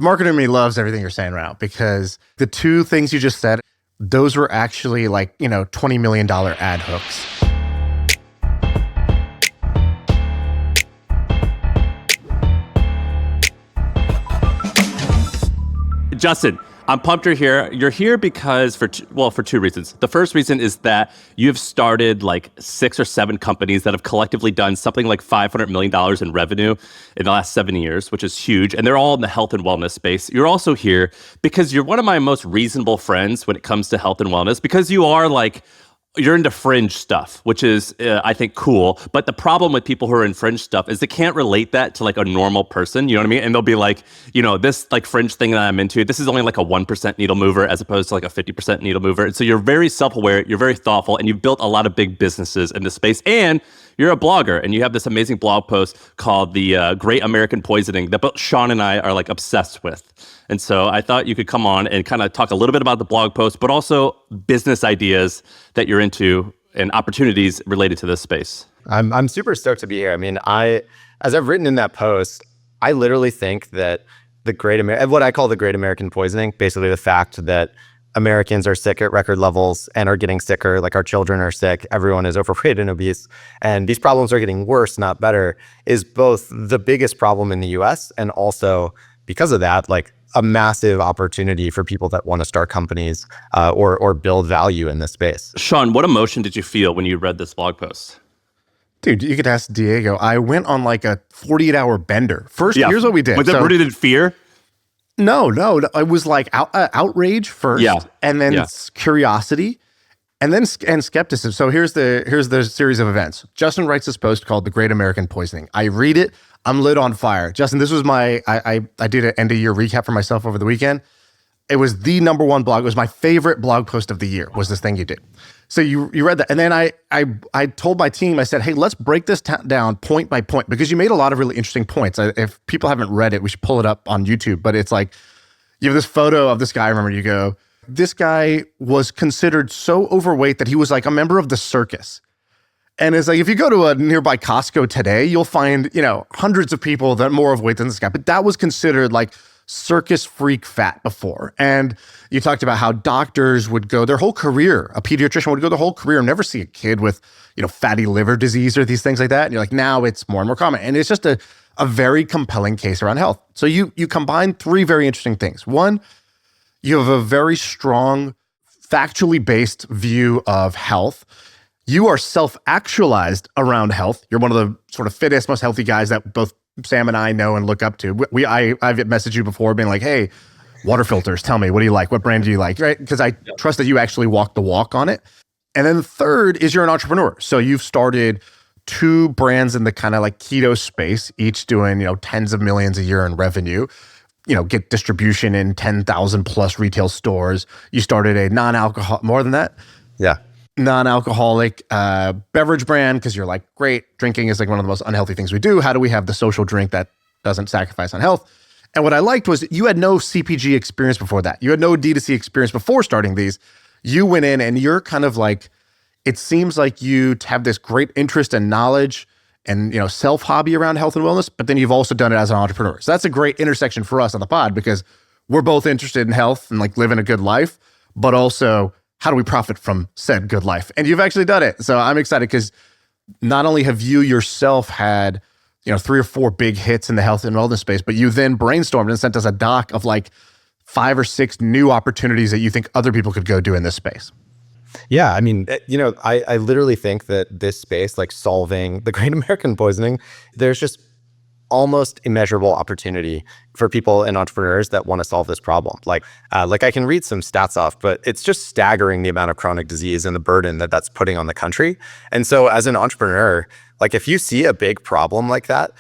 The marketer in me loves everything you're saying right now because the two things you just said, those were actually like, $20 million ad hooks. Justin, I'm pumped you're here. You're here because for two reasons. The first reason is that you've started like 6 or 7 companies that have collectively done something like $500 million in revenue in the last 7 years, which is huge. And they're all in the health and wellness space. You're also here because you're one of my most reasonable friends when it comes to health and wellness, because you're into fringe stuff, which is, I think, cool. But the problem with people who are in fringe stuff is they can't relate that to like a normal person. You know what I mean? And they'll be like, this like fringe thing that I'm into, this is only like a 1% needle mover as opposed to like a 50% needle mover. And so you're very self-aware, you're very thoughtful, and you've built a lot of big businesses in this space. And you're a blogger, and you have this amazing blog post called The Great American Poisoning that both Shaan and I are like obsessed with. And so I thought you could come on and kind of talk a little bit about the blog post, but also business ideas that you're into and opportunities related to this space. I'm super stoked to be here. I mean, as I've written in that post, I literally think that what I call the Great American Poisoning, basically the fact that Americans are sick at record levels and are getting sicker, like our children are sick, everyone is overweight and obese, and these problems are getting worse, not better, is both the biggest problem in the US and also, because of that, like a massive opportunity for people that want to start companies or build value in this space. Shaan, what emotion did you feel when you read this blog post? Dude, you could ask Diego. I went on like a 48-hour bender. First, here's what we did. Was it rooted in fear? No. It was like outrage first, and then curiosity, and then skepticism. So here's the series of events. Justin writes this post called The Great American Poisoning. I read it. I'm lit on fire. Justin, this was I did an end of year recap for myself over the weekend. It was the number one blog. It was my favorite blog post of the year, was this thing you did. So you read that. And then I told my team, I said, hey, let's break this down point by point, because you made a lot of really interesting points. If people haven't read it, we should pull it up on YouTube. But it's like, you have this photo of this guy. I remember you go, this guy was considered so overweight that he was like a member of the circus. And it's like, if you go to a nearby Costco today, you'll find, hundreds of people that are more overweight than this guy. But that was considered like circus freak fat before. And you talked about how doctors would go their whole career, a pediatrician would go their whole career and never see a kid with, fatty liver disease or these things like that. And you're like, now it's more and more common. And it's just a very compelling case around health. So you combine 3 very interesting things. One, you have a very strong, factually based view of health. You are self-actualized around health. You're one of the sort of fittest, most healthy guys that both Sam and I know and look up to. I've messaged you before being like, hey, water filters, tell me, what do you like? What brand do you like? Right? Because I trust that you actually walk the walk on it. And then the third is you're an entrepreneur. So you've started 2 brands in the kind of like keto space, each doing, tens of millions a year in revenue, get distribution in 10,000 plus retail stores. You started a non-alcohol, more than that? Yeah. Non-alcoholic beverage brand, because you're like, great, drinking is like one of the most unhealthy things we do. How do we have the social drink that doesn't sacrifice on health? And what I liked was you had no CPG experience before that. You had no D2C experience before starting these. You went in and you're kind of like, it seems like you have this great interest and knowledge and self-hobby around health and wellness, but then you've also done it as an entrepreneur. So that's a great intersection for us on the pod, because we're both interested in health and like living a good life, but also how do we profit from said good life? And you've actually done it. So I'm excited because not only have you yourself had, 3 or 4 big hits in the health and wellness space, but you then brainstormed and sent us a doc of like 5 or 6 new opportunities that you think other people could go do in this space. Yeah, I mean, I literally think that this space, like solving the Great American Poisoning, there's just almost immeasurable opportunity for people and entrepreneurs that want to solve this problem. Like I can read some stats off, but it's just staggering the amount of chronic disease and the burden that that's putting on the country. And so as an entrepreneur, like if you see a big problem like that,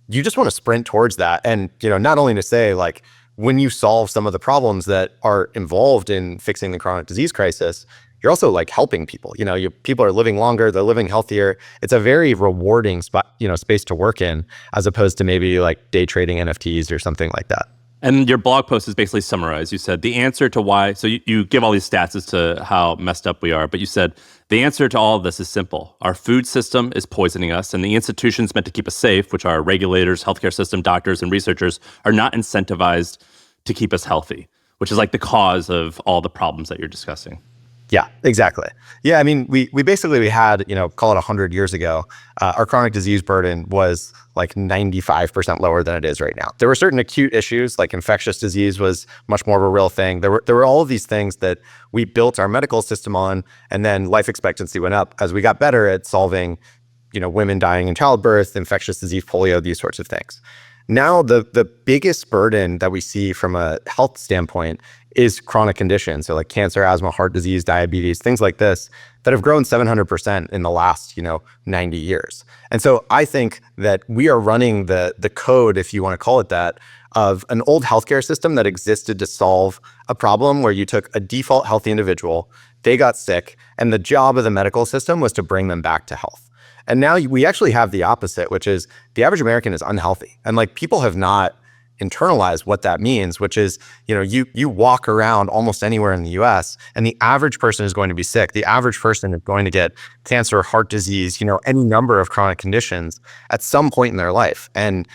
you just want to sprint towards that. And, not only to say like, when you solve some of the problems that are involved in fixing the chronic disease crisis, you're also like helping people. People are living longer, they're living healthier. It's a very rewarding space to work in, as opposed to maybe like day trading NFTs or something like that. And your blog post is basically summarized. You said the answer to why, so you give all these stats as to how messed up we are, but you said the answer to all of this is simple. Our food system is poisoning us, and the institutions meant to keep us safe, which are regulators, healthcare system, doctors, and researchers, are not incentivized to keep us healthy, which is like the cause of all the problems that you're discussing. Yeah, exactly. Yeah, I mean, we basically had, call it 100 years ago, our chronic disease burden was like 95% lower than it is right now. There were certain acute issues, like infectious disease was much more of a real thing. There were all of these things that we built our medical system on, and then life expectancy went up as we got better at solving, women dying in childbirth, infectious disease, polio, these sorts of things. Now, the biggest burden that we see from a health standpoint is chronic conditions. So like cancer, asthma, heart disease, diabetes, things like this that have grown 700% in the last, 90 years. And so I think that we are running the code, if you want to call it that, of an old healthcare system that existed to solve a problem where you took a default healthy individual, they got sick, and the job of the medical system was to bring them back to health. And now we actually have the opposite, which is the average American is unhealthy. And like people have not internalized what that means, which is, you walk around almost anywhere in the US and the average person is going to be sick. The average person is going to get cancer, heart disease, any number of chronic conditions at some point in their life. And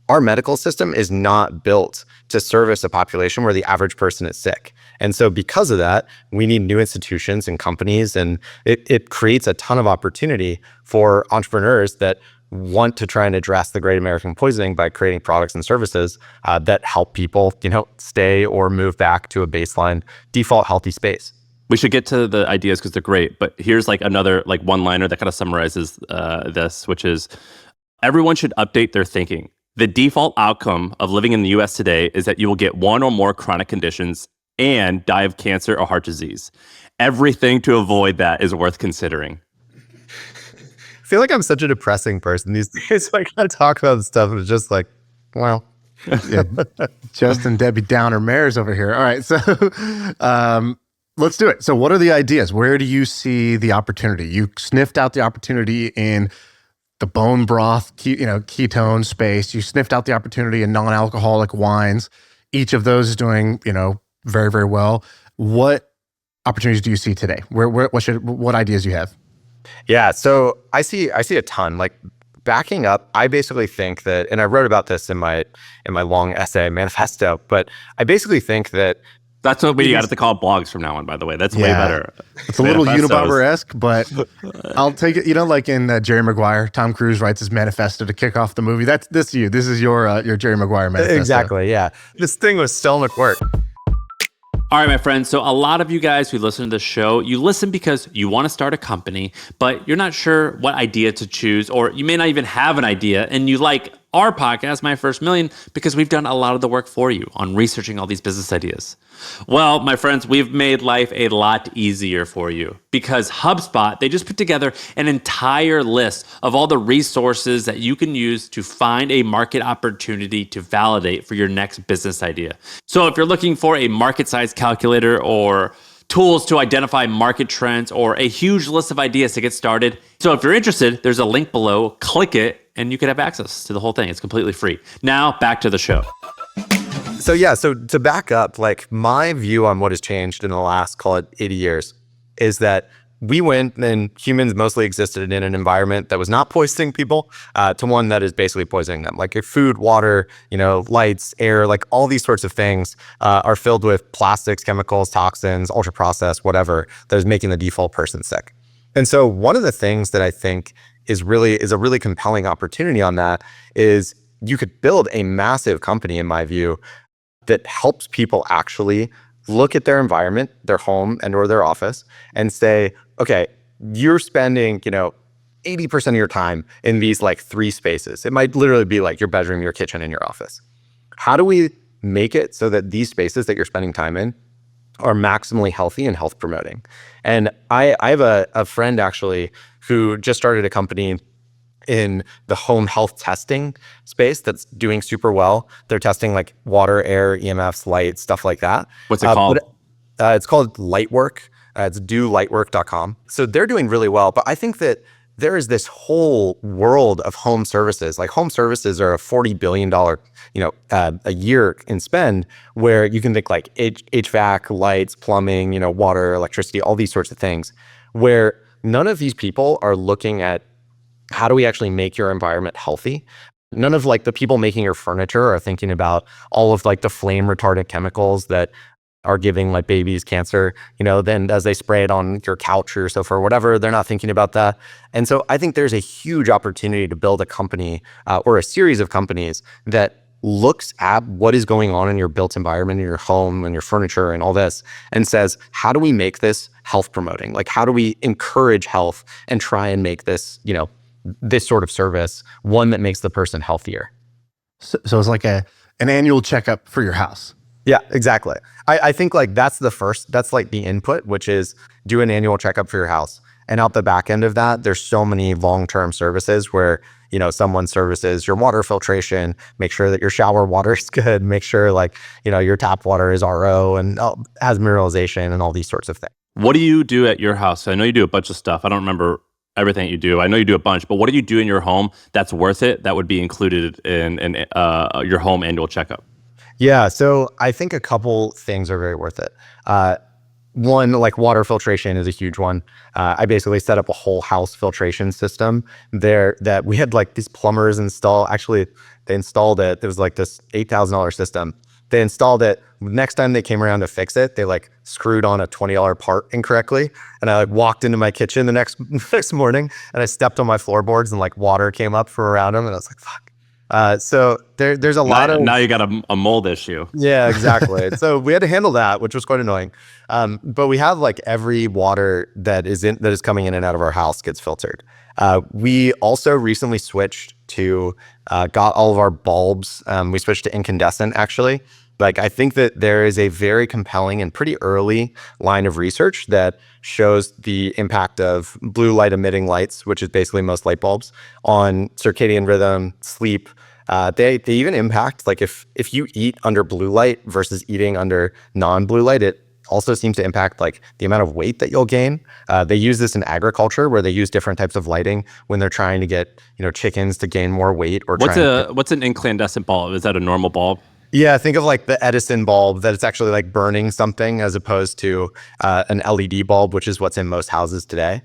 our medical system is not built to service a population where the average person is sick. And so because of that, we need new institutions and companies, and it creates a ton of opportunity for entrepreneurs that want to try and address the great American poisoning by creating products and services that help people, stay or move back to a baseline default healthy space. We should get to the ideas because they're great, but here's like another like one-liner that kind of summarizes this, which is everyone should update their thinking. The default outcome of living in the US today is that you will get one or more chronic conditions and die of cancer or heart disease. Everything to avoid that is worth considering. I feel like I'm such a depressing person these days. So I gotta talk about this stuff. It's just like, wow. Yeah, Justin, Debbie Downer Mares over here. All right, so let's do it. So what are the ideas? Where do you see the opportunity? You sniffed out the opportunity in the bone broth, ketone space. You sniffed out the opportunity in non-alcoholic wines. Each of those is doing, very, very well. What opportunities do you see today? What ideas do you have? Yeah, so I see a ton. Like backing up, I basically think that, and I wrote about this in my long essay manifesto, but I basically think that that's what we got to call blogs from now on, by the way. That's way better. It's a little Unabomber-esque, but I'll take it. Like in Jerry Maguire, Tom Cruise writes his manifesto to kick off the movie. This is your Jerry Maguire manifesto. Exactly, yeah. This thing was still at work. All right, my friends. So a lot of you guys who listen to this show, you listen because you want to start a company, but you're not sure what idea to choose, or you may not even have an idea, and you like our podcast, My First Million, because we've done a lot of the work for you on researching all these business ideas. Well, my friends, we've made life a lot easier for you because HubSpot, they just put together an entire list of all the resources that you can use to find a market opportunity to validate for your next business idea. So if you're looking for a market size calculator or tools to identify market trends or a huge list of ideas to get started. So if you're interested, there's a link below, click it, and you can have access to the whole thing. It's completely free. Now back to the show. So to back up, like my view on what has changed in the last, call it 80 years, is that we went and humans mostly existed in an environment that was not poisoning people to one that is basically poisoning them. Like your food, water, lights, air, like all these sorts of things are filled with plastics, chemicals, toxins, ultra processed, whatever, that is making the default person sick. And so one of the things that I think is a really compelling opportunity on that is you could build a massive company, in my view, that helps people actually look at their environment, their home and or their office, and say, okay, you're spending, 80% of your time in these like three spaces. It might literally be like your bedroom, your kitchen, and your office. How do we make it so that these spaces that you're spending time in are maximally healthy and health promoting? And I have a friend actually who just started a company in the home health testing space that's doing super well. They're testing like water, air, EMFs, light, stuff like that. What's it called? It's called Lightwork. It's dolightwork.com. So they're doing really well. But I think that there is this whole world of home services. Like home services are a $40 billion, a year in spend, where you can think like HVAC, lights, plumbing, water, electricity, all these sorts of things, where none of these people are looking at how do we actually make your environment healthy? None of like the people making your furniture are thinking about all of like the flame retardant chemicals that are giving like babies cancer, then as they spray it on your couch or your sofa or whatever, they're not thinking about that. And so I think there's a huge opportunity to build a company or a series of companies that looks at what is going on in your built environment, in your home and your furniture and all this, and says, how do we make this health promoting? Like, how do we encourage health and try and make this, this sort of service one that makes the person healthier? So it's like an annual checkup for your house. Yeah, exactly. I think like that's like the input, which is do an annual checkup for your house. And out the back end of that, there's so many long-term services where, someone services your water filtration, make sure that your shower water is good, make sure like, your tap water is RO and has mineralization and all these sorts of things. What do you do at your house? I know you do a bunch of stuff. I don't remember everything you do. I know you do a bunch, but what do you do in your home that's worth it, that would be included in your home annual checkup? Yeah, so I think a couple things are very worth it. One, like water filtration is a huge one. I basically set up a whole house filtration system there that we had like these plumbers install. Actually, they installed it. It was like this $8,000 system. They installed it. Next time they came around to fix it, they like screwed on a $20 part incorrectly. And I like walked into my kitchen the next morning and I stepped on my floorboards and like water came up from around them. And I was like, fuck. So there's a lot of... Now you got a mold issue. Yeah, exactly. So we had to handle that, which was quite annoying. But we have like every water that is coming in and out of our house gets filtered. We also recently switched to, got all of our bulbs. We switched to incandescent actually. Like, I think that there is a very compelling and pretty early line of research that shows the impact of blue light emitting lights, which is basically most light bulbs, on circadian rhythm, sleep. They even impact, like if you eat under blue light versus eating under non-blue light, it also seems to impact like the amount of weight that you'll gain. They use this in agriculture where they use different types of lighting when they're trying to get, chickens to gain more weight or what's an incandescent bulb? Is that a normal bulb? Yeah, think of like the Edison bulb, that it's actually like burning something as opposed to an LED bulb, which is what's in most houses today.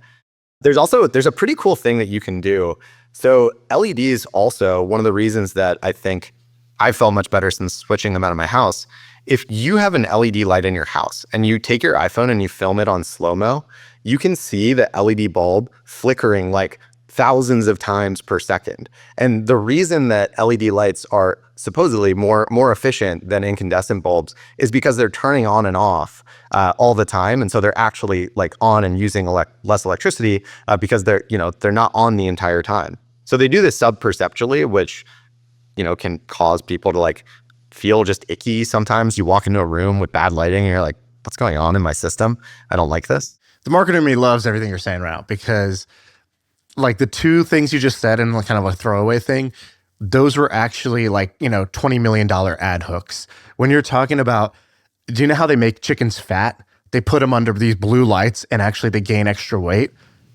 There's a pretty cool thing that you can do. So LEDs also, one of the reasons that I think I felt much better since switching them out of my house, if you have an LED light in your house and you take your iPhone and you film it on slow-mo, you can see the LED bulb flickering like thousands of times per second. And the reason that LED lights are supposedly more efficient than incandescent bulbs is because they're turning on and off all the time. And so they're actually like on and using less electricity because they're not on the entire time. So they do this sub-perceptually, which, can cause people to like feel just icky. Sometimes you walk into a room with bad lighting and you're like, what's going on in my system? I don't like this. The marketer in me loves everything you're saying right now, because like the two things you just said and like kind of a throwaway thing, those were actually like, $20 million ad hooks. When you're talking about, do you know how they make chickens fat? They put them under these blue lights and actually they gain extra weight.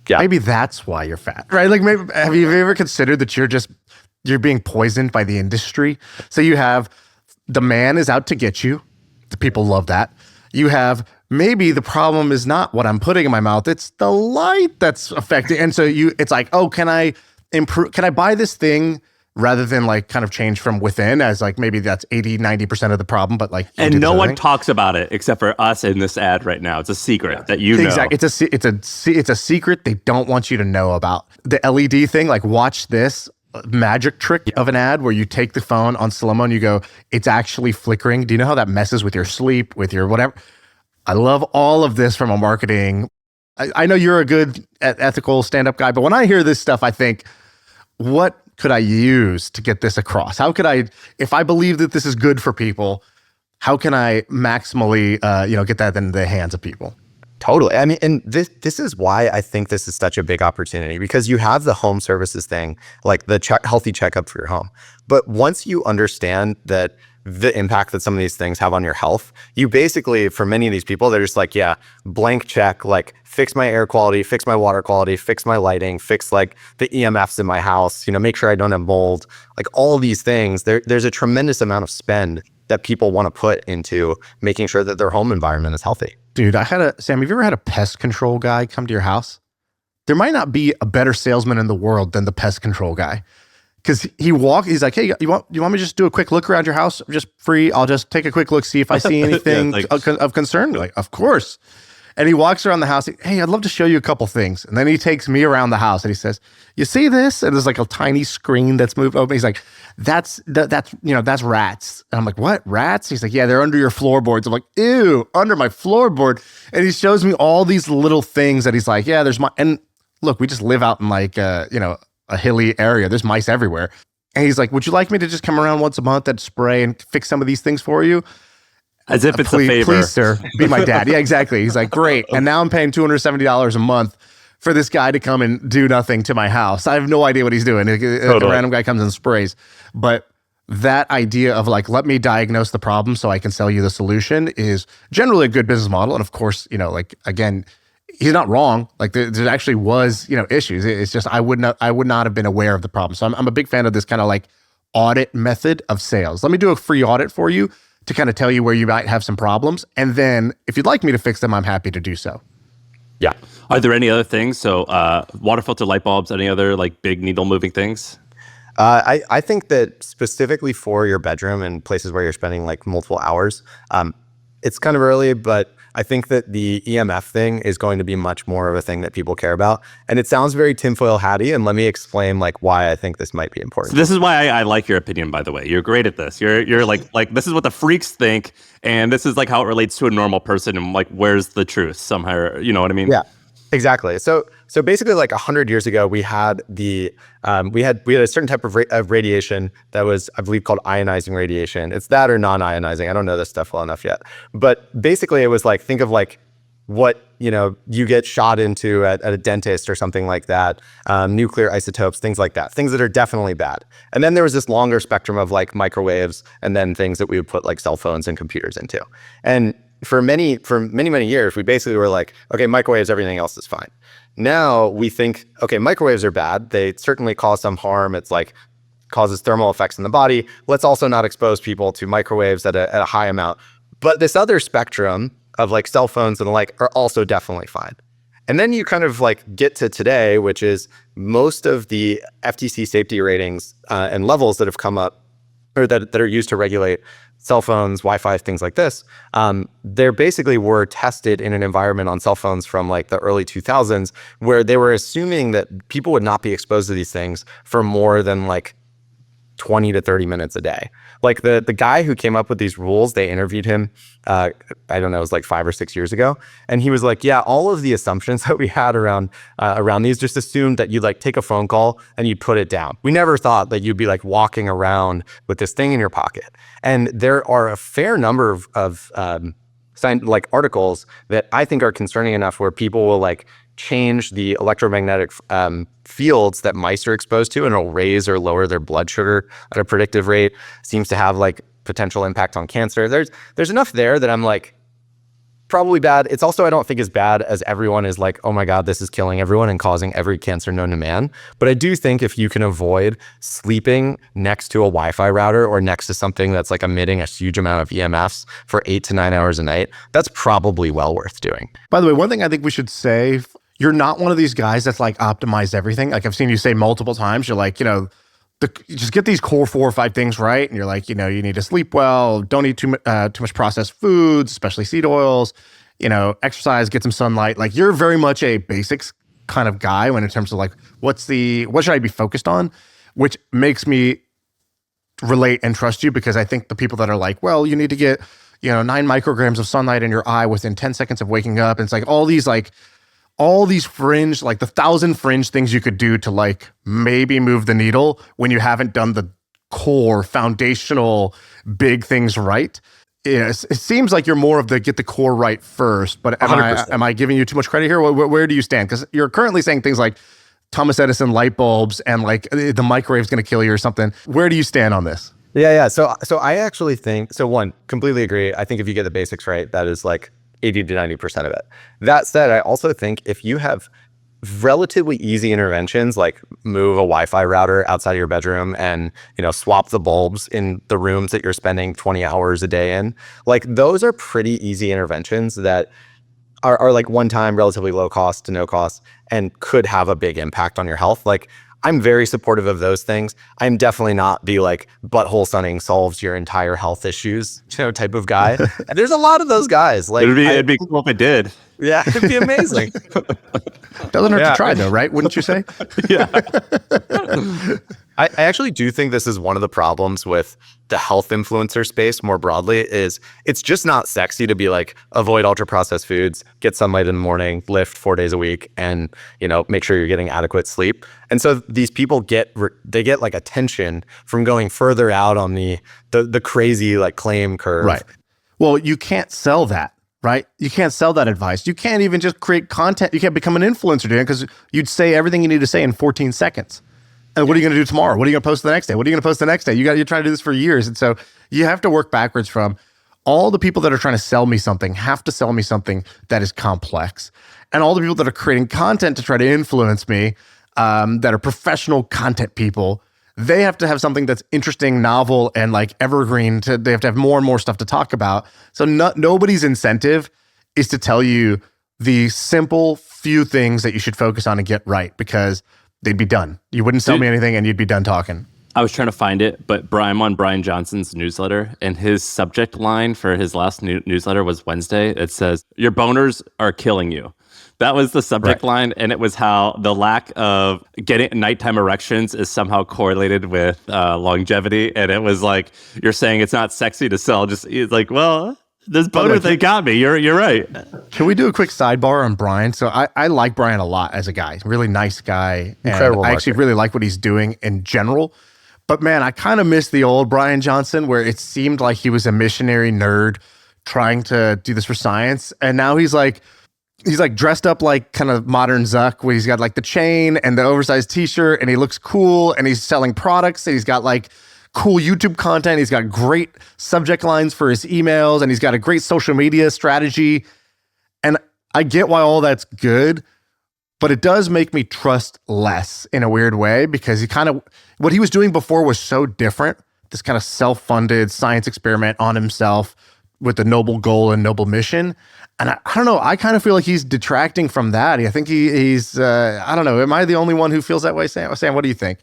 Yeah. Maybe that's why you're fat, right? Like, maybe, have you ever considered that you're being poisoned by the industry? So you have the man is out to get you. The people love that. You have maybe the problem is not what I'm putting in my mouth. It's the light that's affecting. And so it's like, oh, can I buy this thing rather than like kind of change from within, as like maybe that's 80-90% of the problem, but like, and no one talks about it except for us in this ad right now. It's a secret that know. Exactly. It's a secret they don't want you to know about. The LED thing, like watch this magic trick of an ad where you take the phone on slow-mo and you go, it's actually flickering. Do you know how that messes with your sleep, with your whatever? I love all of this from a marketing. I know you're a good ethical stand-up guy, but when I hear this stuff, I think, what could I use to get this across? How could I, if I believe that this is good for people, how can I maximally, get that in the hands of people? Totally. I mean, and this is why I think this is such a big opportunity, because you have the home services thing, like the healthy checkup for your home. But once you understand that the impact that some of these things have on your health, you basically, for many of these people, they're just like, yeah, blank check, like fix my air quality, fix my water quality, fix my lighting, fix like the EMFs in my house, make sure I don't have mold, like all these things. There's a tremendous amount of spend that people want to put into making sure that their home environment is healthy. Dude, Sam, have you ever had a pest control guy come to your house? There might not be a better salesman in the world than the pest control guy. Because he's like, hey, you want me to just do a quick look around your house? I'm just free. I'll just take a quick look, see if I see anything of concern. Like, of course. And he walks around the house. Hey, I'd love to show you a couple things. And then he takes me around the house and he says, you see this? And there's like a tiny screen that's moved open. He's like, that's rats. And I'm like, what, rats? He's like, yeah, they're under your floorboards. I'm like, ew, under my floorboard. And he shows me all these little things that he's like, yeah, and look, we just live out in like, a hilly area. There's mice everywhere. And he's like, would you like me to just come around once a month and spray and fix some of these things for you? As if it's a favor. Please, sir, be my dad. Yeah, exactly. He's like, great. And now I'm paying $270 a month for this guy to come and do nothing to my house. I have no idea what he's doing. Totally. A random guy comes and sprays. But that idea of like, let me diagnose the problem so I can sell you the solution is generally a good business model. And of course, like, again, he's not wrong. Like there actually was, issues. It's just, I would not have been aware of the problem. So I'm a big fan of this kind of like audit method of sales. Let me do a free audit for you to kind of tell you where you might have some problems. And then if you'd like me to fix them, I'm happy to do so. Yeah. Are there any other things? So water filter light bulbs, any other like big needle moving things? I think that specifically for your bedroom and places where you're spending like multiple hours, it's kind of early, but I think that the EMF thing is going to be much more of a thing that people care about. And it sounds very tinfoil hatty, and let me explain like why I think this might be important. So this is why I like your opinion, by the way. You're great at this. You're like this is what the freaks think, and this is like how it relates to a normal person, and like where's the truth somehow, you know what I mean? Yeah. Exactly. So basically, like 100 years ago, we had we had a certain type of radiation that was, I believe, called ionizing radiation. It's that or non-ionizing. I don't know this stuff well enough yet. But basically, it was like, think of like what you get shot into at a dentist or something like that. Nuclear isotopes, things like that. Things that are definitely bad. And then there was this longer spectrum of like microwaves, and then things that we would put like cell phones and computers into. And for many years, we basically were like, okay, microwaves, everything else is fine. Now we think, okay, microwaves are bad. They certainly cause some harm. It's like causes thermal effects in the body. Let's also not expose people to microwaves at a high amount. But this other spectrum of like cell phones and the like are also definitely fine. And then you kind of like get to today, which is most of the FTC safety ratings and levels that have come up or that are used to regulate cell phones, Wi-Fi, things like this, they basically were tested in an environment on cell phones from like the early 2000s, where they were assuming that people would not be exposed to these things for more than like 20 to 30 minutes a day. Like the guy who came up with these rules, they interviewed him, I don't know, it was like 5 or 6 years ago. And he was like, yeah, all of the assumptions that we had around these just assumed that you'd like take a phone call and you'd put it down. We never thought that you'd be like walking around with this thing in your pocket. And there are a fair number of like articles that I think are concerning enough where people will like change the electromagnetic fields that mice are exposed to, and it'll raise or lower their blood sugar at a predictive rate. Seems to have like potential impact on cancer. There's enough there that I'm like, probably bad. It's also, I don't think as bad as everyone is like, oh my God, this is killing everyone and causing every cancer known to man. But I do think if you can avoid sleeping next to a Wi-Fi router or next to something that's like emitting a huge amount of EMFs for 8 to 9 hours a night, that's probably well worth doing. By the way, one thing I think we should say, you're not one of these guys that's like optimized everything. Like I've seen you say multiple times, you're like, just get these core 4 or 5 things right. And you're like, you need to sleep well, don't eat too much processed foods, especially seed oils, exercise, get some sunlight. Like you're very much a basics kind of guy when in terms of like, what should I be focused on? Which makes me relate and trust you, because I think the people that are like, well, you need to get, 9 micrograms of sunlight in your eye within 10 seconds of waking up. And it's like all these fringe, like the 1,000 fringe things you could do to like maybe move the needle when you haven't done the core foundational big things right. It seems like you're more of the get the core right first, but am I giving you too much credit here? Where do you stand? Because you're currently saying things like Thomas Edison light bulbs and like the microwave's going to kill you or something. Where do you stand on this? Yeah. So I actually think, one, completely agree. I think if you get the basics right, that is like 80 to 90% of it. That said, I also think if you have relatively easy interventions, like move a Wi-Fi router outside of your bedroom and, swap the bulbs in the rooms that you're spending 20 hours a day in, like those are pretty easy interventions that are like one time, relatively low cost to no cost, and could have a big impact on your health. Like I'm very supportive of those things. I'm definitely not the like butthole sunning solves your entire health issues, type of guy. And there's a lot of those guys. Like it'd be cool if it did. Yeah, it'd be amazing. Doesn't hurt to try though, right? Wouldn't you say? Yeah. I actually do think this is one of the problems with the health influencer space more broadly is it's just not sexy to be like, avoid ultra processed foods, get sunlight in the morning, lift 4 days a week, and, make sure you're getting adequate sleep. And so these people get like attention from going further out on the crazy like claim curve. Right. Well, you can't sell that. Right? You can't sell that advice. You can't even just create content. You can't become an influencer, Dan, because you'd say everything you need to say in 14 seconds. And what are you going to do tomorrow? What are you going to post the next day? What are you going to post the next day? You're trying to do this for years. And so you have to work backwards from all the people that are trying to sell me something have to sell me something that is complex. And all the people that are creating content to try to influence me, that are professional content people, they have to have something that's interesting, novel, and like evergreen. They have to have more and more stuff to talk about. So nobody's incentive is to tell you the simple few things that you should focus on and get right, because they'd be done. You wouldn't sell me anything and you'd be done talking. I was trying to find it, but I'm on Brian Johnson's newsletter, and his subject line for his last newsletter was Wednesday. It says, "Your boners are killing you." That was the subject line, and it was how the lack of getting nighttime erections is somehow correlated with longevity. And it was like, you're saying it's not sexy to sell. It's like, well, this boner thing got me. You're right. Can we do a quick sidebar on Brian? So I like Brian a lot as a guy. Really nice guy. Incredible. I actually really like what he's doing in general. But man, I kind of miss the old Brian Johnson, where it seemed like he was a missionary nerd trying to do this for science. And now he's like dressed up like kind of modern Zuck, where he's got like the chain and the oversized t-shirt, and he looks cool, and he's selling products, and he's got like cool YouTube content. He's got great subject lines for his emails, and he's got a great social media strategy. And I get why all that's good, but it does make me trust less in a weird way, because what he was doing before was so different. This kind of self-funded science experiment on himself with a noble goal and noble mission. And I don't know, I kind of feel like he's detracting from that. I think he's, I don't know, am I the only one who feels that way, Sam? Sam, what do you think?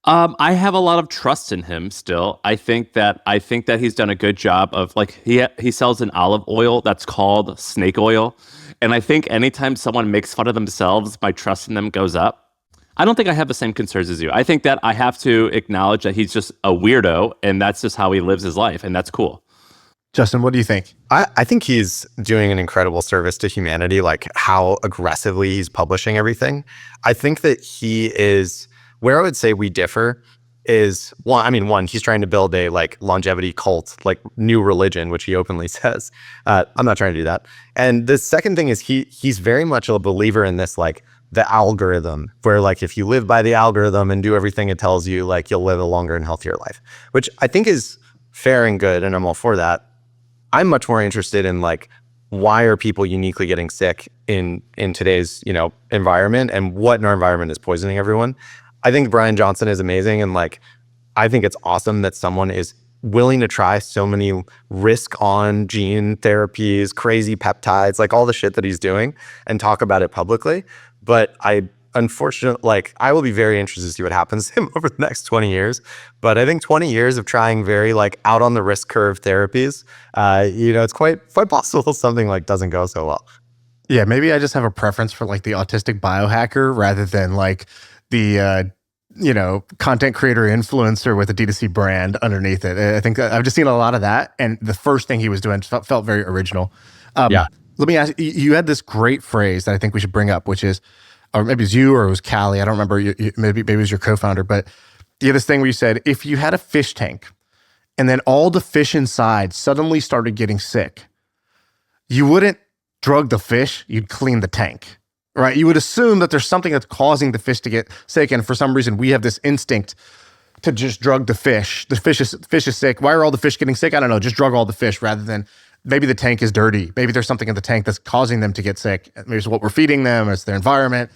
I have a lot of trust in him still. I think that he's done a good job of, like, he sells an olive oil that's called snake oil. And I think anytime someone makes fun of themselves, my trust in them goes up. I don't think I have the same concerns as you. I think that I have to acknowledge that he's just a weirdo, and that's just how he lives his life, and that's cool. Justin, what do you think? I think he's doing an incredible service to humanity, like how aggressively he's publishing everything. I think that he is, where I would say we differ is, one, he's trying to build a like longevity cult, like new religion, which he openly says. I'm not trying to do that. And the second thing is he's very much a believer in this, like the algorithm, where like if you live by the algorithm and do everything it tells you, like you'll live a longer and healthier life, which I think is fair and good, and I'm all for that. I'm much more interested in like, why are people uniquely getting sick in today's, environment, and what in our environment is poisoning everyone? I think Brian Johnson is amazing. And like, I think it's awesome that someone is willing to try so many risk on gene therapies, crazy peptides, like all the shit that he's doing, and talk about it publicly. But unfortunately, like, I will be very interested to see what happens to him over the next 20 years. But I think 20 years of trying very like out on the risk curve therapies, it's quite possible something like doesn't go so well. Yeah, maybe I just have a preference for like the autistic biohacker rather than like the content creator influencer with a D2C brand underneath it. I think I've just seen a lot of that, and the first thing he was doing felt very original. Yeah. Let me ask you, had this great phrase that I think we should bring up, which is, or maybe it's you or it was Callie, I don't remember, maybe it was your co-founder, but you had this thing where you said, if you had a fish tank and then all the fish inside suddenly started getting sick, you wouldn't drug the fish, you'd clean the tank, right? You would assume that there's something that's causing the fish to get sick, and for some reason we have this instinct to just drug the fish. The fish is sick. Why are all the fish getting sick? I don't know, just drug all the fish rather than maybe the tank is dirty. Maybe there's something in the tank that's causing them to get sick. Maybe it's what we're feeding them, or it's their environment.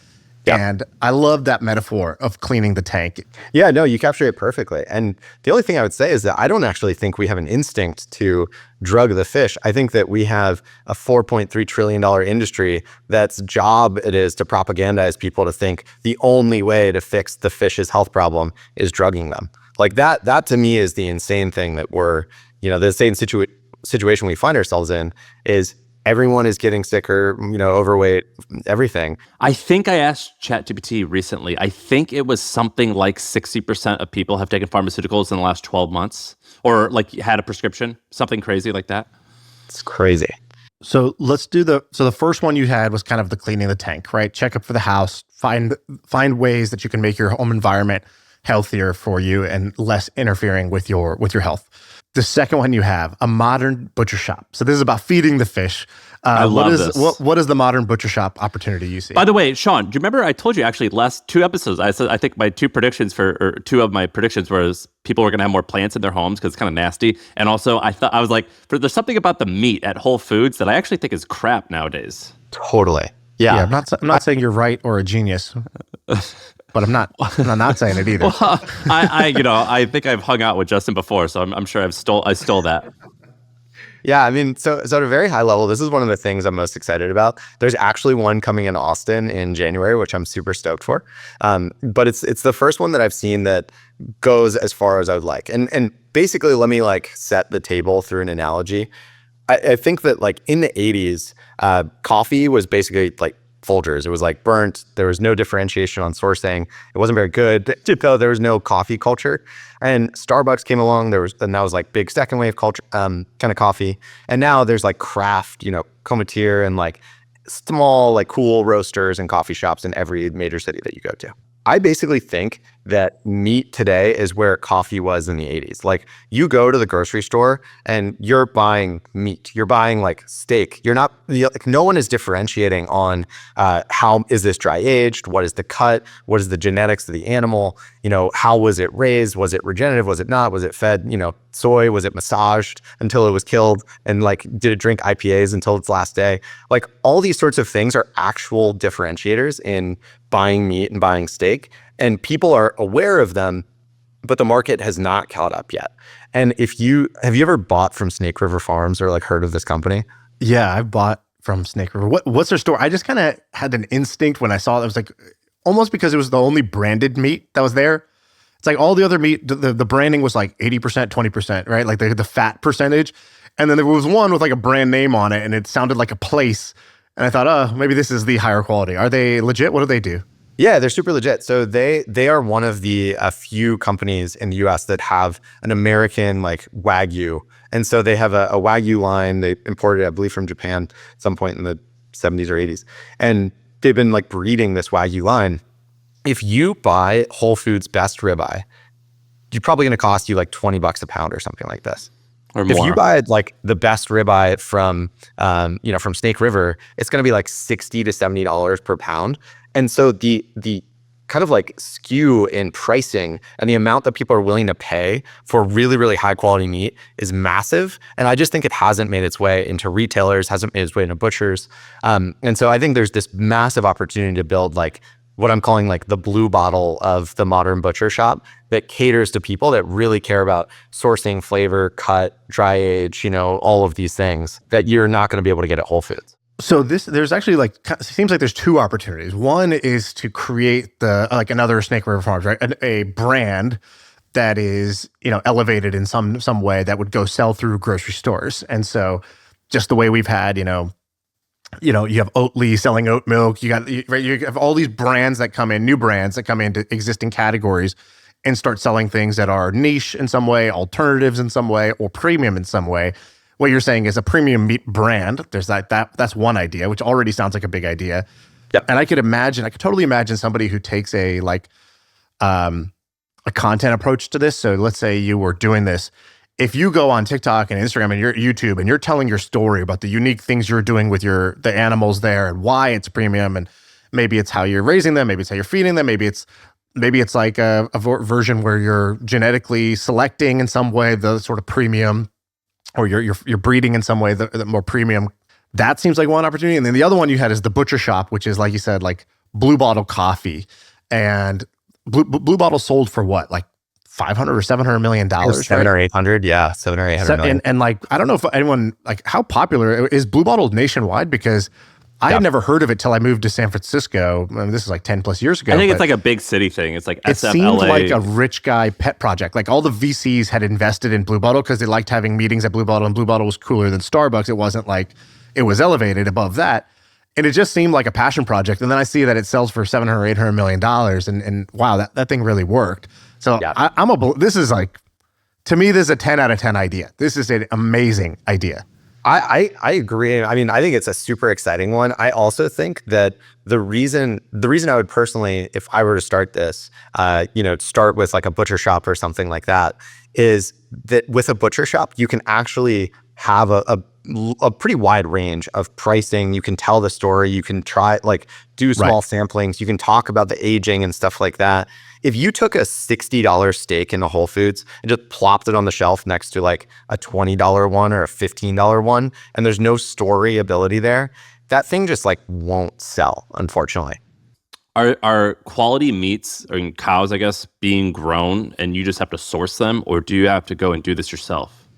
Yep. And I love that metaphor of cleaning the tank. Yeah, no, you capture it perfectly. And the only thing I would say is that I don't actually think we have an instinct to drug the fish. I think that we have a $4.3 trillion industry that's job it is to propagandize people to think the only way to fix the fish's health problem is drugging them. Like that to me is the insane thing that we're, the same situation we find ourselves in is everyone is getting sicker, overweight, everything. I think I asked ChatGPT recently. I think it was something like 60% of people have taken pharmaceuticals in the last 12 months or like had a prescription, something crazy like that. It's crazy. So let's do the first one you had was kind of the cleaning the tank, right? Check up for the house, find ways that you can make your home environment healthier for you and less interfering with your health. The second one you have, a modern butcher shop. So this is about feeding the fish. I love this. What is the modern butcher shop opportunity you see? By the way, Shaan, do you remember I told you actually last 2 episodes, I said I think my 2 of my predictions was people were going to have more plants in their homes because it's kind of nasty. And also I was like, there's something about the meat at Whole Foods that I actually think is crap nowadays. Totally. Yeah. I'm not saying you're right or a genius. But I'm not saying it either. Well, I think I've hung out with Justin before, so I'm sure I stole that. Yeah, I mean, so at a very high level, this is one of the things I'm most excited about. There's actually one coming in Austin in January, which I'm super stoked for. But it's the first one that I've seen that goes as far as I would like. And basically, let me set the table through an analogy. I think that in the 80s, coffee was basically Folgers. It was burnt. There was no differentiation on sourcing. It wasn't very good. There was no coffee culture. And Starbucks came along. That was big second wave culture, kind of coffee. And now there's craft, commandeer and small, cool roasters and coffee shops in every major city that you go to. I basically think that meat today is where coffee was in the 80s. You go to the grocery store and you're buying meat. You're buying steak. You're not, no one is differentiating on how is this dry aged? What is the cut? What is the genetics of the animal? How was it raised? Was it regenerative? Was it not? Was it fed, soy? Was it massaged until it was killed? And did it drink IPAs until its last day? All these sorts of things are actual differentiators in buying meat and buying steak. And people are aware of them, but the market has not caught up yet. And have you ever bought from Snake River Farms or heard of this company? Yeah, I've bought from Snake River. What's their store? I just kind of had an instinct when I saw it. I was almost because it was the only branded meat that was there. It's all the other meat, the branding was 80%, 20%, right? The fat percentage. And then there was one with a brand name on it and it sounded like a place. And I thought, oh, maybe this is the higher quality. Are they legit? What do they do? Yeah, they're super legit. So they are one of the few companies in the US that have an American Wagyu. And so they have a Wagyu line. They imported it, I believe, from Japan at some point in the 70s or 80s. And they've been breeding this Wagyu line. If you buy Whole Foods best ribeye, you're probably going to cost you $20 a pound or something like this. Or more. If you buy the best ribeye from from Snake River, it's going to be $60 to $70 per pound. And so the kind of skew in pricing and the amount that people are willing to pay for really, really high quality meat is massive. And I just think it hasn't made its way into retailers, hasn't made its way into butchers. And so I think there's this massive opportunity to build what I'm calling the blue bottle of the modern butcher shop that caters to people that really care about sourcing, flavor, cut, dry age, all of these things that you're not going to be able to get at Whole Foods. So there's actually it seems like there's 2 opportunities. One is to create the another Snake River Farms, right? A brand that is elevated in some way that would go sell through grocery stores. And so just the way we've had you have Oatly selling oat milk. You have all these brands that come in, new brands that come into existing categories and start selling things that are niche in some way, alternatives in some way, or premium in some way. What you're saying is a premium meat brand. There's that's one idea, which already sounds like a big idea. Yep. And I could totally imagine somebody who takes a content approach to this. So let's say you were doing this. If you go on TikTok and Instagram and your YouTube and you're telling your story about the unique things you're doing with the animals there and why it's premium, and maybe it's how you're raising them, maybe it's how you're feeding them, maybe it's a version where you're genetically selecting in some way the sort of premium, or you're breeding in some way the more premium. That seems like one opportunity. And then the other one you had is the butcher shop, which is, like you said, Blue Bottle coffee, and Blue Bottle sold for what, like 500 or 700 million dollars, seven right? or 800, yeah, 700 or 800 million. And like, I don't know if anyone, like, how popular is Blue Bottle nationwide? Because I had never heard of it till I moved to San Francisco. I mean, this is like 10 plus years ago. I think it's like a big city thing. It's like it SF, seemed LA. like a rich guy pet project. Like, all the VCs had invested in Blue Bottle because they liked having meetings at Blue Bottle, and Blue Bottle was cooler than Starbucks. It wasn't like it was elevated above that. And it just seemed like a passion project. And then I see that it sells for 700 or 800 million dollars, and wow, that thing really worked. So this is like, to me, this is a 10 out of 10 idea. This is an amazing idea. I agree. I mean, I think it's a super exciting one. I also think that the reason I would personally, if I were to start this, start with like a butcher shop or something like that, is that with a butcher shop, you can actually have a pretty wide range of pricing. You can tell the story. You can try, like, do small samplings. You can talk about the aging and stuff like that. If you took a $60 steak in a Whole Foods and just plopped it on the shelf next to like a $20 one or a $15 one, and there's no story ability there, that thing just like won't sell, unfortunately. Are quality meats, or cows, I guess, being grown and you just have to source them, or do you have to go and do this yourself?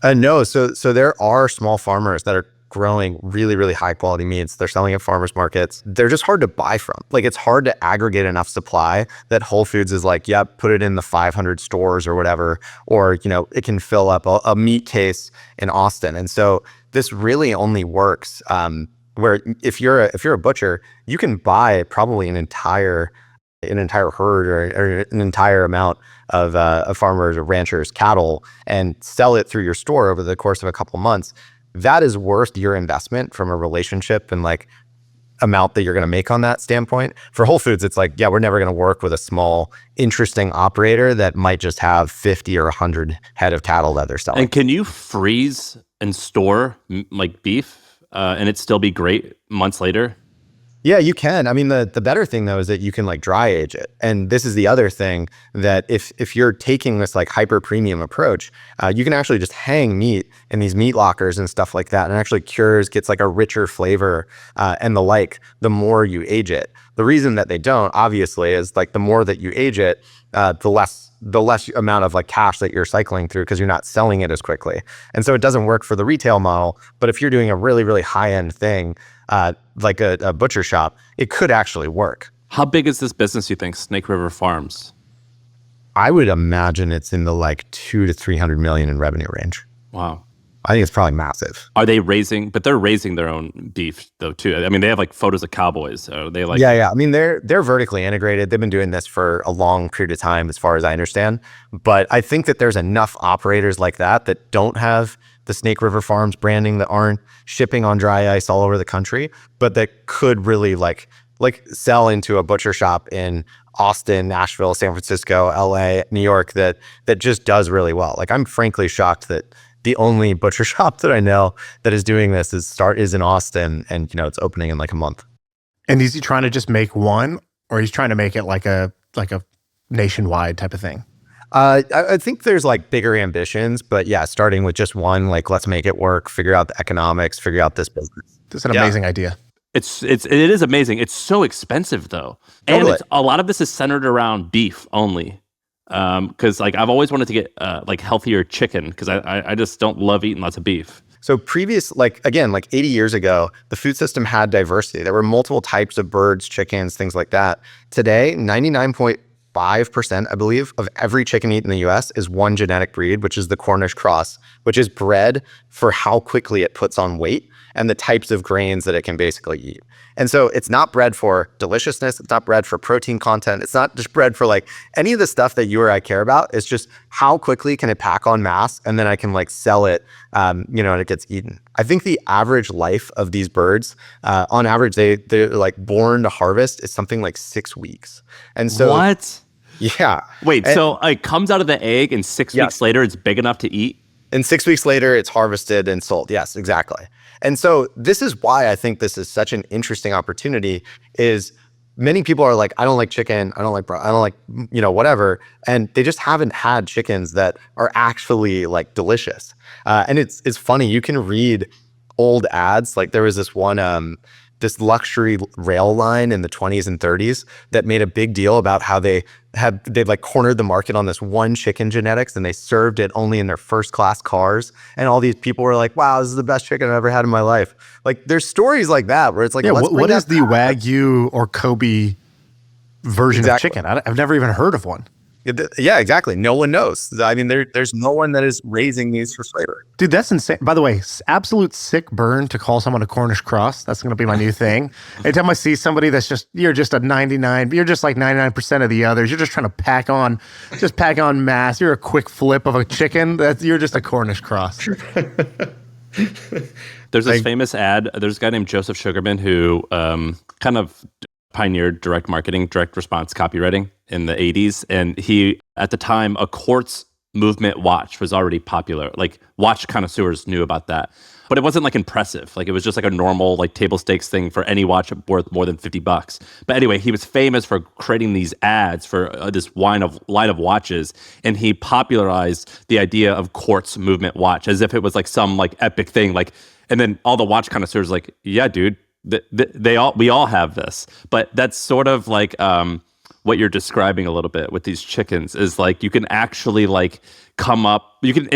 No, so there are small farmers that are growing really, really high quality meats. They're selling at farmers markets. They're just hard to buy from. Like, it's hard to aggregate enough supply that Whole Foods is like, put it in the 500 stores or whatever, or, it can fill up a meat case in Austin. And so this really only works where if you're a butcher, you can buy probably an entire herd or an entire amount of farmers or ranchers' cattle and sell it through your store over the course of a couple months. That is worth your investment from a relationship and like amount that you're going to make on that standpoint. For Whole Foods, it's like, we're never going to work with a small, interesting operator that might just have 50 or 100 head of cattle that they're selling. And can you freeze and store like beef and it still be great months later? Yeah, you can. I mean, the better thing though is that you can like dry age it. And this is the other thing, that if you're taking this like hyper premium approach, you can actually just hang meat in these meat lockers and stuff like that, and actually gets like a richer flavor and the more you age it. The reason that they don't, obviously, is like the more that you age it, the less amount of like cash that you're cycling through, because you're not selling it as quickly. And so it doesn't work for the retail model. But if you're doing a really, really high end thing, like a butcher shop, it could actually work. How big is this business, you think, Snake River Farms? I would imagine it's in the like 200 to 300 million in revenue range. Wow. I think it's probably massive. Are they raising, but they're raising their own beef though too. I mean, they have like photos of cowboys. So they like. Yeah. I mean, they're vertically integrated. They've been doing this for a long period of time, as far as I understand. But I think that there's enough operators like that don't have the Snake River Farms branding, that aren't shipping on dry ice all over the country, but that could really like sell into a butcher shop in Austin, Nashville, San Francisco, LA, New York, that just does really well. Like, I'm frankly shocked that the only butcher shop that I know that is doing this is in Austin, and it's opening in like a month. And is he trying to just make one, or he's trying to make it like a nationwide type of thing? I think there's like bigger ambitions, but starting with just one, like, let's make it work, figure out the economics, figure out this business. This is an amazing idea. It is amazing. It's so expensive though. Totally. And a lot of this is centered around beef only. Because like I've always wanted to get like healthier chicken, because I just don't love eating lots of beef. So like 80 years ago, the food system had diversity. There were multiple types of birds, chickens, things like that. Today, 99.5%, I believe, of every chicken eaten in the US is one genetic breed, which is the Cornish cross, which is bred for how quickly it puts on weight and the types of grains that it can basically eat. And so it's not bred for deliciousness. It's not bred for protein content. It's not just bred for like any of the stuff that you or I care about. It's just how quickly can it pack on mass, and then I can like sell it, and it gets eaten. I think the average life of these birds, on average, they're like born to harvest is something like 6 weeks. And so what? Yeah. Wait, so it comes out of the egg, and 6 weeks later, it's big enough to eat? And 6 weeks later, it's harvested and sold. Yes, exactly. And so this is why I think this is such an interesting opportunity, is many people are like, I don't like chicken, I don't like whatever. And they just haven't had chickens that are actually like delicious. And it's funny, you can read old ads. Like there was this one luxury rail line in the 20s and 30s that made a big deal about how they like cornered the market on this one chicken genetics, and they served it only in their first class cars. And all these people were like, wow, this is the best chicken I've ever had in my life. Like, there's stories like that where it's like, what is the Wagyu or Kobe version of chicken? I've never even heard of one. Yeah, exactly. No one knows. I mean, there's no one that is raising these for flavor. Dude, that's insane. By the way, absolute sick burn to call someone a Cornish cross. That's going to be my new thing. Anytime I see somebody you're just a 99, you're just like 99% of the others. You're just trying to pack on mass. You're a quick flip of a chicken. You're just a Cornish cross. There's this famous ad. There's a guy named Joseph Sugarman who kind of pioneered direct marketing, direct response copywriting in the 80s. And he, at the time, a quartz movement watch was already popular. Like, watch connoisseurs knew about that. But it wasn't like impressive. Like, it was just like a normal like table stakes thing for any watch worth more than $50. But anyway, he was famous for creating these ads for this line of watches. And he popularized the idea of quartz movement watch as if it was like some like epic thing. Like, and then all the watch connoisseurs like, yeah, dude, we all have this. But that's sort of like what you're describing a little bit with these chickens is like you can actually like come up, you can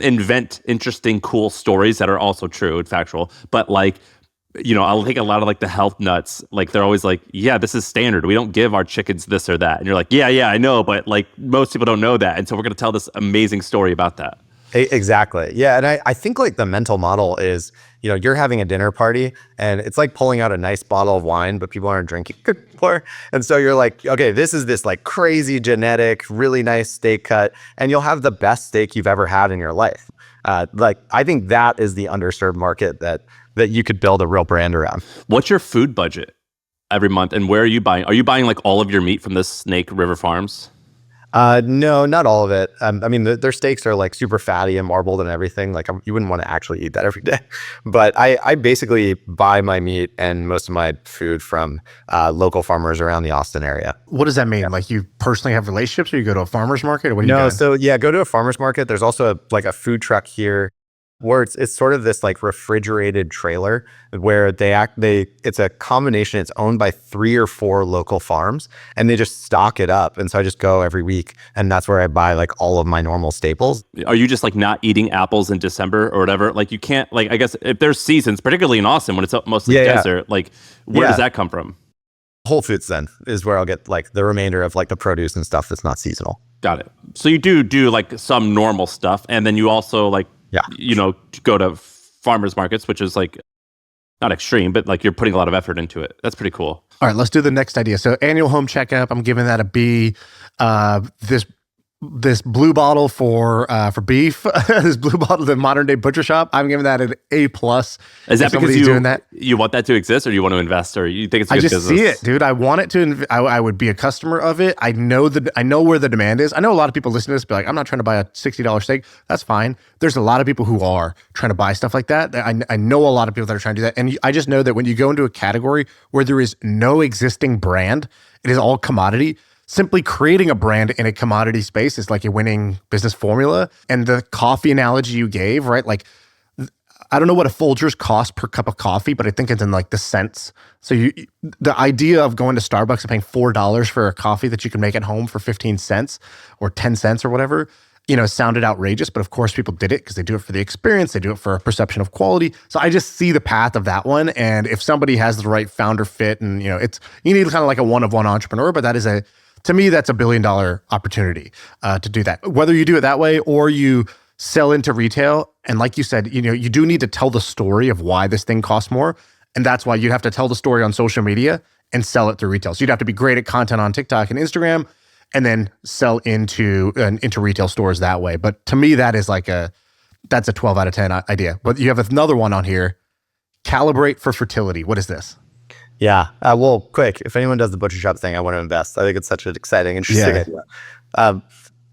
invent interesting, cool stories that are also true and factual. But like, you know, I'll take a lot of like the health nuts, like they're always like, yeah, this is standard. We don't give our chickens this or that. And you're like, yeah, I know, but like most people don't know that. And so we're going to tell this amazing story about that. Exactly. Yeah. And I think like the mental model is, you know, you're having a dinner party and it's like pulling out a nice bottle of wine, but people aren't drinking more. And so you're like, okay, this is this like crazy genetic, really nice steak cut, and you'll have the best steak you've ever had in your life. Like, I think that is the underserved market that you could build a real brand around. What's your food budget every month, and where are you buying? Are you buying like all of your meat from the Snake River Farms? No, not all of it. I mean, their steaks are like super fatty and marbled and everything. Like, you wouldn't want to actually eat that every day. But I basically buy my meat and most of my food from local farmers around the Austin area. What does that mean? Like, you personally have relationships, or you go to a farmer's market, or what do you do? No, so yeah, go to a farmer's market. There's also like a food truck here where it's sort of this like refrigerated trailer where it's a combination. It's owned by 3 or 4 local farms, and they just stock it up. And so I just go every week, and that's where I buy like all of my normal staples. Are you just like not eating apples in December or whatever? Like, you can't, like, I guess if there's seasons, particularly in Austin when it's mostly desert, like where does that come from? Whole Foods then is where I'll get like the remainder of like the produce and stuff that's not seasonal. Got it. So you do like some normal stuff, and then you also like, you know, go to farmers markets, which is like not extreme, but like you're putting a lot of effort into it. That's pretty cool. All right, let's do the next idea. So annual home checkup, I'm giving that a B. This blue bottle for beef, this blue bottle, the modern day butcher shop, I'm giving that an A+. Is that because you want that to exist, or you want to invest, or you think it's a good business? I just see it, dude. I want it to. I would be a customer of it. I know where the demand is. I know a lot of people listening to this be like, I'm not trying to buy a $60 steak. That's fine. There's a lot of people who are trying to buy stuff like that. I know a lot of people that are trying to do that, and I just know that when you go into a category where there is no existing brand, it is all commodity. Simply creating a brand in a commodity space is like a winning business formula. And the coffee analogy you gave, right? Like, I don't know what a Folgers costs per cup of coffee, but I think it's in like the cents. So the idea of going to Starbucks and paying $4 for a coffee that you can make at home for 15 cents or 10 cents or whatever, you know, sounded outrageous. But of course people did it because they do it for the experience. They do it for a perception of quality. So I just see the path of that one. And if somebody has the right founder fit, and you know, you need kind of like a one-of-one entrepreneur, but that is to me, that's $1 billion opportunity to do that. Whether you do it that way or you sell into retail, and like you said, you know, you do need to tell the story of why this thing costs more, and that's why you'd have to tell the story on social media and sell it through retail. So you'd have to be great at content on TikTok and Instagram, and then sell into retail stores that way. But to me, that's a 12 out of 10 idea. But you have another one on here, Calibrate for fertility. What is this? Yeah. Well, quick, if anyone does the butcher shop thing, I want to invest. I think it's such an exciting, interesting idea.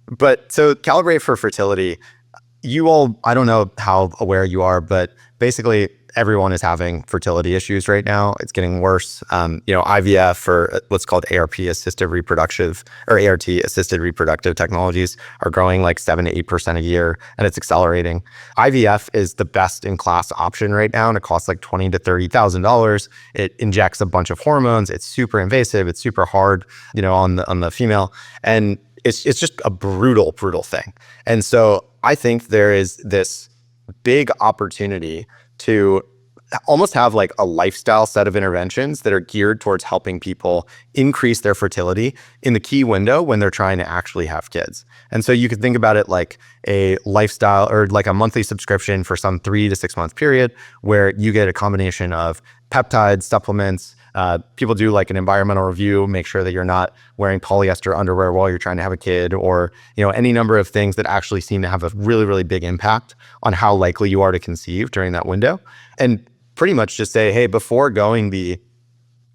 But so Calibrate for fertility, you all, I don't know how aware you are, but basically everyone is having fertility issues right now. It's getting worse. IVF, or what's called ART assisted reproductive technologies, are growing like 7 to 8% a year, and it's accelerating. IVF is the best in class option right now, and it costs like $20,000 to $30,000. It injects a bunch of hormones. It's super invasive. It's super hard, on the female, and it's just a brutal thing. And so I think there is this big opportunity to almost have like a lifestyle set of interventions that are geared towards helping people increase their fertility in the key window when they're trying to actually have kids. And so you could think about it like a lifestyle or like a monthly subscription for some 3 to 6 month period where you get a combination of peptides, supplements. People do like an environmental review, make sure that you're not wearing polyester underwear while you're trying to have a kid, or any number of things that actually seem to have a really, really big impact on how likely you are to conceive during that window. And pretty much just say, hey, before going the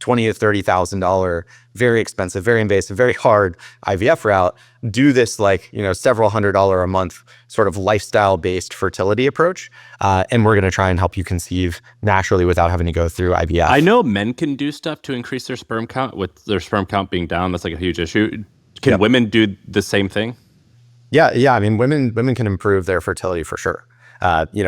$20,000 to $30,000, very expensive, very invasive, very hard IVF route, do this like, several $100 a month sort of lifestyle-based fertility approach. And we're going to try and help you conceive naturally without having to go through IVF. I know men can do stuff to increase their sperm count. With their sperm count being down, that's like a huge issue. Can women do the same thing? Yeah. I mean, women can improve their fertility for sure.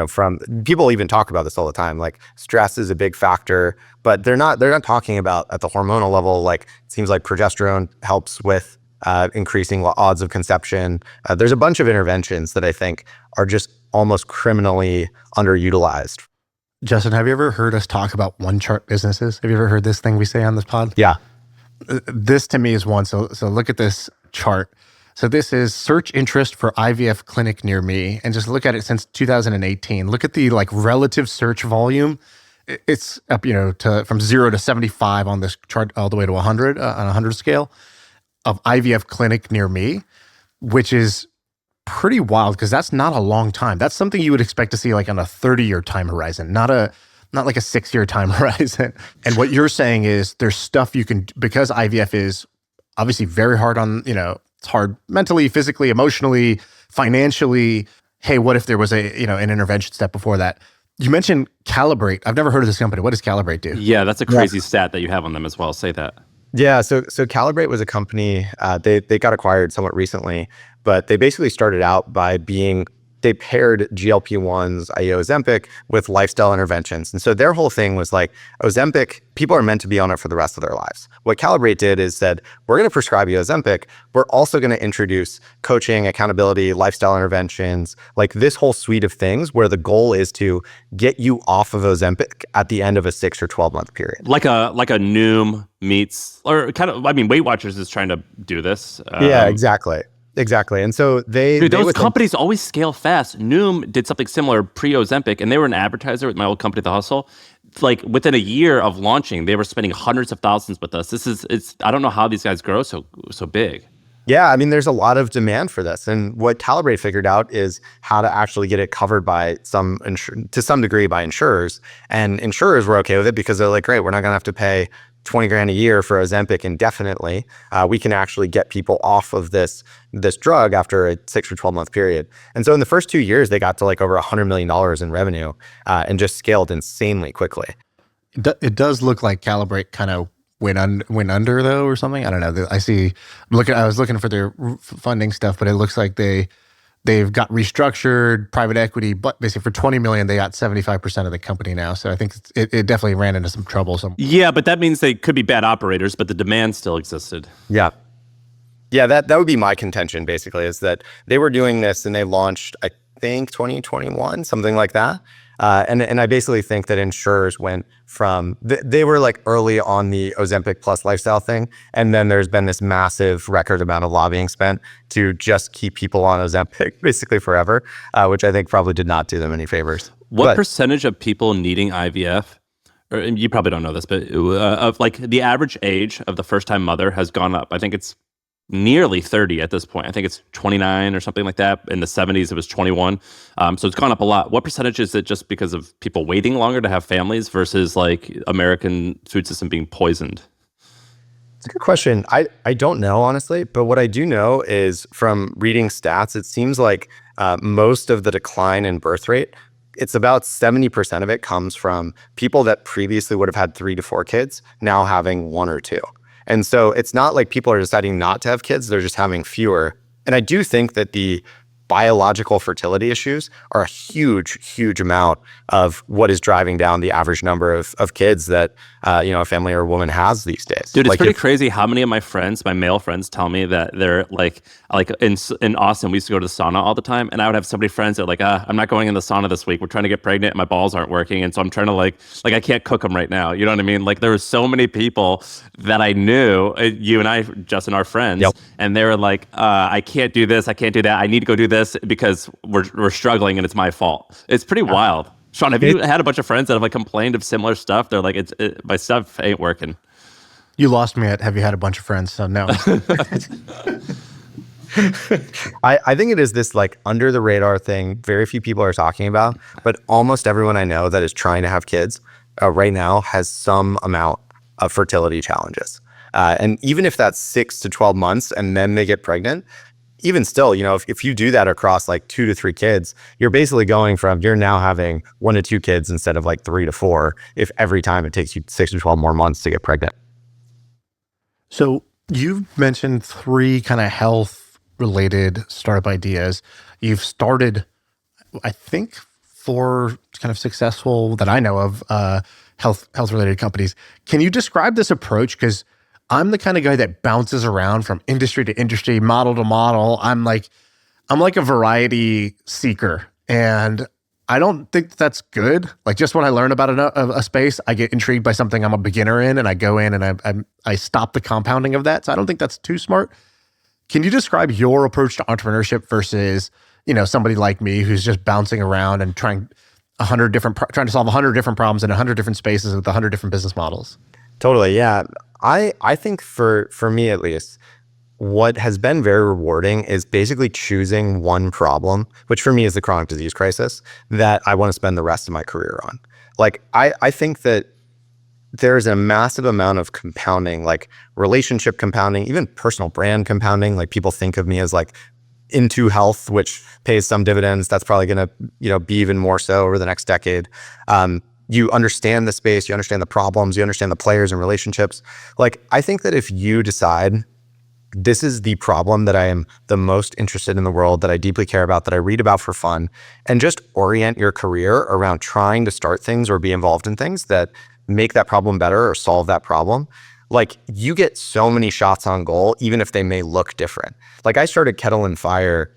From people even talk about this all the time, like stress is a big factor, but they're not talking about at the hormonal level. Like it seems like progesterone helps with increasing odds of conception. There's a bunch of interventions that I think are just almost criminally underutilized. Justin, have you ever heard us talk about one chart businesses? Have you ever heard this thing we say on this pod? Yeah. This to me is one. So look at this chart. So this is search interest for IVF clinic near me, and just look at it since 2018. Look at the like relative search volume. It's up, from 0 to 75 on this chart, all the way to 100 on a 100 scale of IVF clinic near me, which is pretty wild because that's not a long time. That's something you would expect to see like on a 30-year time horizon, not like a 6-year time horizon. And what you're saying is there's stuff you can, because IVF is obviously very hard on, it's hard mentally, physically, emotionally, financially. Hey, what if there was an intervention step before that? You mentioned Calibrate. I've never heard of this company. What does Calibrate do? Yeah, that's a crazy stat that you have on them as well. Say that. Yeah, so Calibrate was a company, they got acquired somewhat recently, but they basically started out by they paired GLP-1s, i.e. Ozempic, with lifestyle interventions. And so their whole thing was like, Ozempic, people are meant to be on it for the rest of their lives. What Calibrate did is said, we're going to prescribe you Ozempic. We're also going to introduce coaching, accountability, lifestyle interventions, like this whole suite of things where the goal is to get you off of Ozempic at the end of a 6 or 12 month period. Like a Noom meets, or kind of, Weight Watchers is trying to do this. Yeah, exactly. And so those companies always scale fast. Noom did something similar pre-Ozempic, and they were an advertiser with my old company, The Hustle. Like within a year of launching, they were spending hundreds of thousands with us. I don't know how these guys grow so big. Yeah, I mean, there's a lot of demand for this. And what Calibrate figured out is how to actually get it covered by to some degree by insurers. And insurers were okay with it because they're like, great, we're not going to have to pay $20,000 a year for Ozempic indefinitely. We can actually get people off of this drug after a 6 or 12 month period. And so in the first 2 years, they got to like over $100 million in revenue and just scaled insanely quickly. It does look like Calibrate kind of went under though, or something. I don't know. I was looking for their funding stuff, but it looks like they've got restructured, private equity, but basically for $20 million, they got 75% of the company now. So I think it definitely ran into some trouble. Yeah, but that means they could be bad operators, but the demand still existed. Yeah. Yeah, that would be my contention, basically, is that they were doing this and they launched, I think, 2021, something like that. And I basically think that insurers went from, they were like early on the Ozempic plus lifestyle thing. And then there's been this massive record amount of lobbying spent to just keep people on Ozempic basically forever, which I think probably did not do them any favors. What percentage of people needing IVF, or you probably don't know this, but of like the average age of the first time mother has gone up? I think it's nearly 30 at this point. I think it's 29 or something like that. In the 70s, it was 21. So it's gone up a lot. What percentage is it just because of people waiting longer to have families versus like American food system being poisoned? It's a good question. I don't know, honestly, but what I do know is from reading stats, it seems like most of the decline in birth rate it's about 70% of it comes from people that previously would have had 3 to 4 kids now having 1 or 2. And so it's not like people are deciding not to have kids, they're just having fewer. And I do think that the biological fertility issues are a huge, huge amount of what is driving down the average number of kids that a family or a woman has these days. Dude, it's pretty crazy how many of my friends, my male friends, tell me that they're like in Austin, we used to go to the sauna all the time, and I would have so many friends that are like, I'm not going in the sauna this week. We're trying to get pregnant, and my balls aren't working, and so I'm trying to like I can't cook them right now. You know what I mean? Like there were so many people that I knew, you and I, Justin, our friends, and they were like, I can't do this, I can't do that. I need to go do this because we're struggling and it's my fault. It's pretty wild. Shaan, have you had a bunch of friends that have like complained of similar stuff? They're like, my stuff ain't working. You lost me at have you had a bunch of friends? So no. I think it is this like under the radar thing very few people are talking about, but almost everyone I know that is trying to have kids right now has some amount of fertility challenges. And even if that's 6 to 12 months and then they get pregnant, even still, if you do that across like 2 to 3 kids, you're basically going from you're now having 1 to 2 kids instead of like 3 to 4, if every time it takes you 6 to 12 more months to get pregnant. So you've mentioned 3 kind of health related startup ideas. You've started, I think, 4 kind of successful that I know of health related companies. Can you describe this approach? Because I'm the kind of guy that bounces around from industry to industry, model to model. I'm like a variety seeker, and I don't think that's good. Like just when I learn about a space, I get intrigued by something I'm a beginner in, and I go in and I stop the compounding of that. So I don't think that's too smart. Can you describe your approach to entrepreneurship versus somebody like me who's just bouncing around and trying to solve 100 different problems in 100 different spaces with 100 different business models? Totally, yeah. I think for me at least, what has been very rewarding is basically choosing one problem, which for me is the chronic disease crisis, that I want to spend the rest of my career on. Like I think that there's a massive amount of compounding, like relationship compounding, even personal brand compounding. Like people think of me as like into health, which pays some dividends. That's probably going to be even more so over the next decade. You understand the space, you understand the problems, you understand the players and relationships. Like, I think that if you decide this is the problem that I am the most interested in the world, that I deeply care about, that I read about for fun, and just orient your career around trying to start things or be involved in things that make that problem better or solve that problem, like you get so many shots on goal, even if they may look different. Like I started Kettle and Fire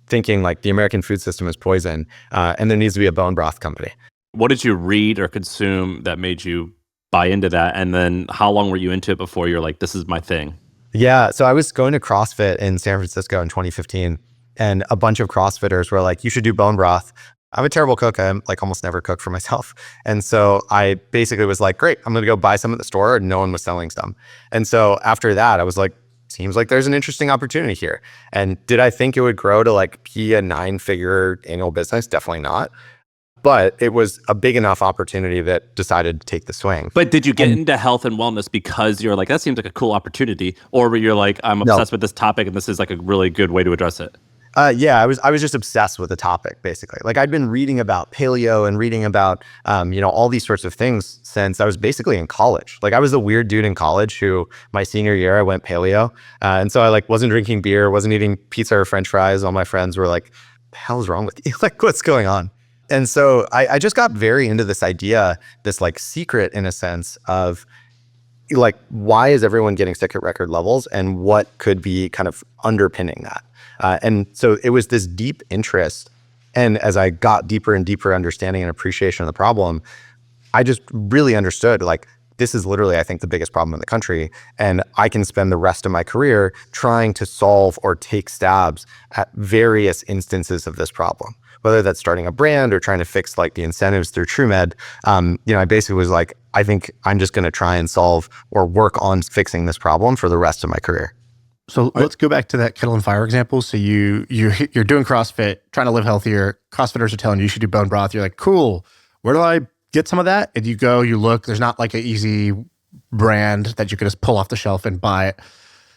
thinking like the American food system is poison, and there needs to be a bone broth company. What did you read or consume that made you buy into that? And then how long were you into it before you're like, this is my thing? Yeah. So I was going to CrossFit in San Francisco in 2015, and a bunch of CrossFitters were like, you should do bone broth. I'm a terrible cook. I like almost never cook for myself. And so I basically was like, great, I'm going to go buy some at the store. And no one was selling some. And so after that, I was like, seems like there's an interesting opportunity here. And did I think it would grow to like be a 9-figure annual business? Definitely not. But it was a big enough opportunity that decided to take the swing. But did you get into health and wellness because you're like, that seems like a cool opportunity? Or were you like, I'm obsessed with this topic and this is like a really good way to address it? Yeah, I was just obsessed with the topic, basically. Like I'd been reading about paleo and reading about, all these sorts of things since I was basically in college. Like I was the weird dude in college who my senior year, I went paleo. And so I like wasn't drinking beer, wasn't eating pizza or French fries. All my friends were like, the hell's wrong with you? Like, what's going on? And so I just got very into this idea, this like secret in a sense of like, why is everyone getting sick at record levels and what could be kind of underpinning that? And so it was this deep interest. And as I got deeper and deeper understanding and appreciation of the problem, I just really understood like, this is literally, I think, the biggest problem in the country. And I can spend the rest of my career trying to solve or take stabs at various instances of this problem, whether that's starting a brand or trying to fix like the incentives through TrueMed. I basically was like, I think I'm just going to try and solve or work on fixing this problem for the rest of my career. So let's go back to that Kettle and Fire example. So you're doing CrossFit, trying to live healthier. CrossFitters are telling you should do bone broth. You're like, cool. Where do I get some of that? And you go, you look. There's not like an easy brand that you can just pull off the shelf and buy it.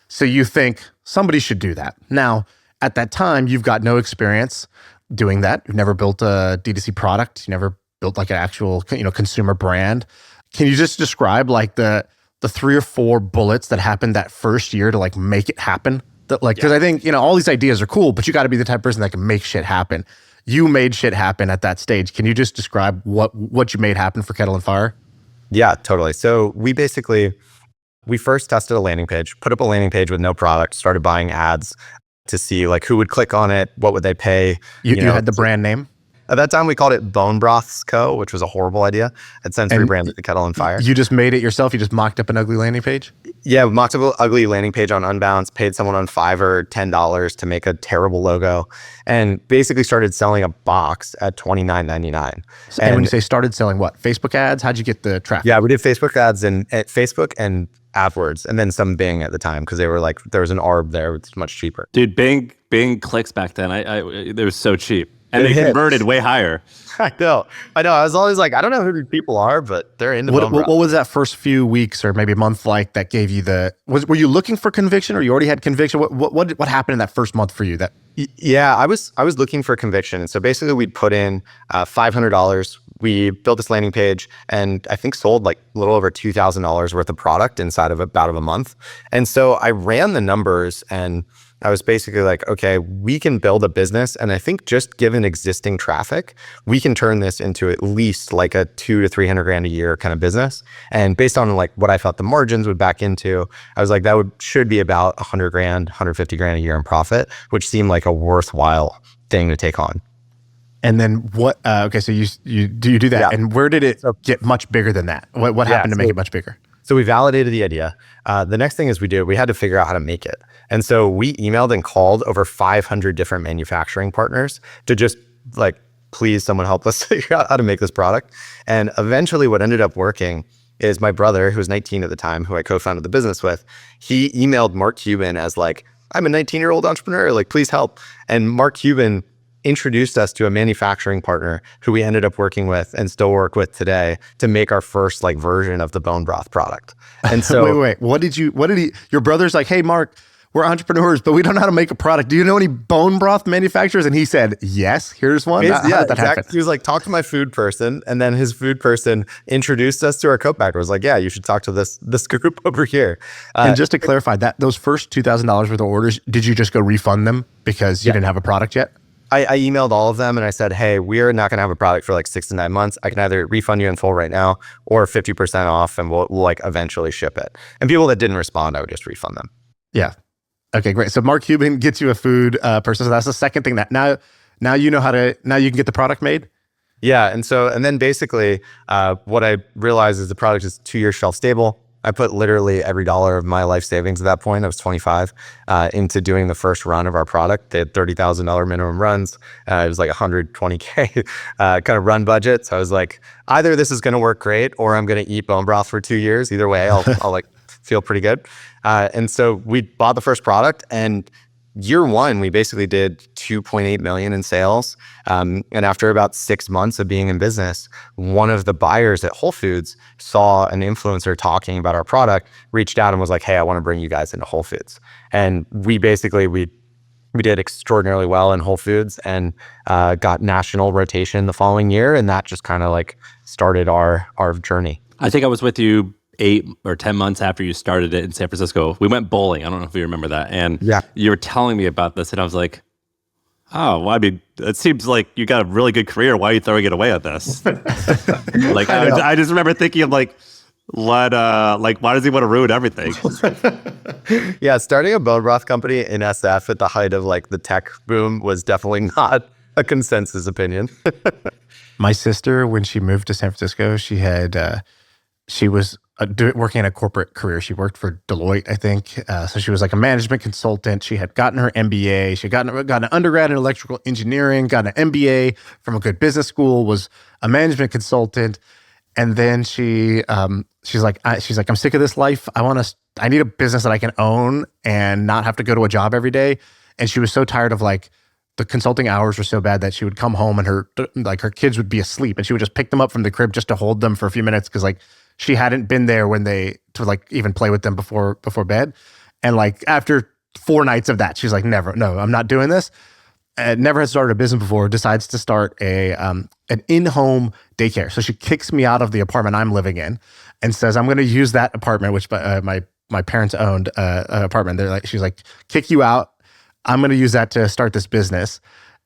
So you think somebody should do that. Now, at that time, you've got no experience. doing that. You've never built a D2C product. You never built like an actual, consumer brand. Can you just describe like the 3 or 4 bullets that happened that first year to like make it happen? Because I think, all these ideas are cool, but you got to be the type of person that can make shit happen. You made shit happen at that stage. Can you just describe what you made happen for Kettle and Fire? Yeah, totally. So we first tested a landing page, put up a landing page with no product, started buying ads to see like who would click on it, what would they pay. You had the brand name? At that time, we called it Bone Broths Co., which was a horrible idea. It's since rebranded to Kettle and Fire. You just made it yourself? You just mocked up an ugly landing page? Yeah, we mocked up an ugly landing page on Unbounce, paid someone on Fiverr $10 to make a terrible logo, and basically started selling a box at $29.99. And when you say started selling what? Facebook ads? How'd you get the traffic? Yeah, we did Facebook ads and Facebook and AdWords, and then some Bing at the time because they were like, there was an ARB there, it's much cheaper. Dude, Bing clicks back then. They were so cheap. And they converted way higher. I know. I was always like, I don't know who these people are, but they're into what was that first few weeks or maybe a month like that gave you were you looking for conviction or you already had conviction? What happened in that first month for you? Yeah, I was looking for conviction. And so basically we'd put in $500. We built this landing page and I think sold like a little over $2,000 worth of product inside of about a month. And so I ran the numbers and I was basically like, okay, we can build a business. And I think just given existing traffic, we can turn this into at least like a $200,000 to $300,000 a year kind of business. And based on like what I thought the margins would back into, I was like, that should be about $100,000, $150,000 a year in profit, which seemed like a worthwhile thing to take on. And then what, okay, so you do that. Yeah. And where did it get much bigger than that? What happened to make it much bigger? So we validated the idea. The next thing we had to figure out how to make it. And so we emailed and called over 500 different manufacturing partners to just like, please someone help us figure out how to make this product. And eventually what ended up working is my brother, who was 19 at the time, who I co-founded the business with, he emailed Mark Cuban as like, I'm a 19-year-old entrepreneur, like please help. And Mark Cuban introduced us to a manufacturing partner who we ended up working with and still work with today to make our first like version of the bone broth product. And so wait, your brother's like, hey, Mark, we're entrepreneurs, but we don't know how to make a product. Do you know any bone broth manufacturers? And he said, yes, here's one. How did that happen? He was like, talk to my food person. And then his food person introduced us to our co-packer. Was like, yeah, you should talk to this group over here. And just to clarify that, those first $2,000 worth of orders, did you just go refund them because you didn't have a product yet? I emailed all of them and I said, hey, we're not going to have a product for like 6 to 9 months. I can either refund you in full right now or 50% off and we'll like eventually ship it. And people that didn't respond, I would just refund them. Yeah. Okay, great. So Mark Cuban gets you a food person. So that's the second thing that now you know now you can get the product made. Yeah. And then basically what I realized is the product is 2 years shelf stable. I put literally every dollar of my life savings at that point, I was 25, into doing the first run of our product. They had $30,000 minimum runs. It was like $120K kind of run budget. So I was like, either this is going to work great or I'm going to eat bone broth for 2 years. Either way, I'll like feel pretty good. And so we bought the first product and year one, we basically did 2.8 million in sales. And after about 6 months of being in business, one of the buyers at Whole Foods saw an influencer talking about our product, reached out and was like, hey, I want to bring you guys into Whole Foods. And we did extraordinarily well in Whole Foods and got national rotation the following year. And that just kind of like started our journey. I think I was with you 8 or 10 months after you started it in San Francisco. We went bowling. I don't know if you remember that. And you were telling me about this and I was like, oh, well, I mean, it seems like you got a really good career. Why are you throwing it away at this? Like, I just remember thinking of like, why does he want to ruin everything? Yeah, starting a bone broth company in SF at the height of like the tech boom was definitely not a consensus opinion. My sister, when she moved to San Francisco, she was working in a corporate career. She worked for Deloitte, I think. So she was like a management consultant. She had gotten her MBA. She got an undergrad in electrical engineering, got an MBA from a good business school, was a management consultant. And then she's like, I'm sick of this life. I need a business that I can own and not have to go to a job every day. And she was so tired of like, the consulting hours were so bad that she would come home and her kids would be asleep and she would just pick them up from the crib just to hold them for a few minutes. Cause like, she hadn't been there to like even play with them before bed. And like after 4 nights of that, she's like, no, I'm not doing this. never had started a business before, decides to start an in-home daycare. So she kicks me out of the apartment I'm living in and says, I'm going to use that apartment, which my parents owned an apartment. She's like, kick you out. I'm going to use that to start this business.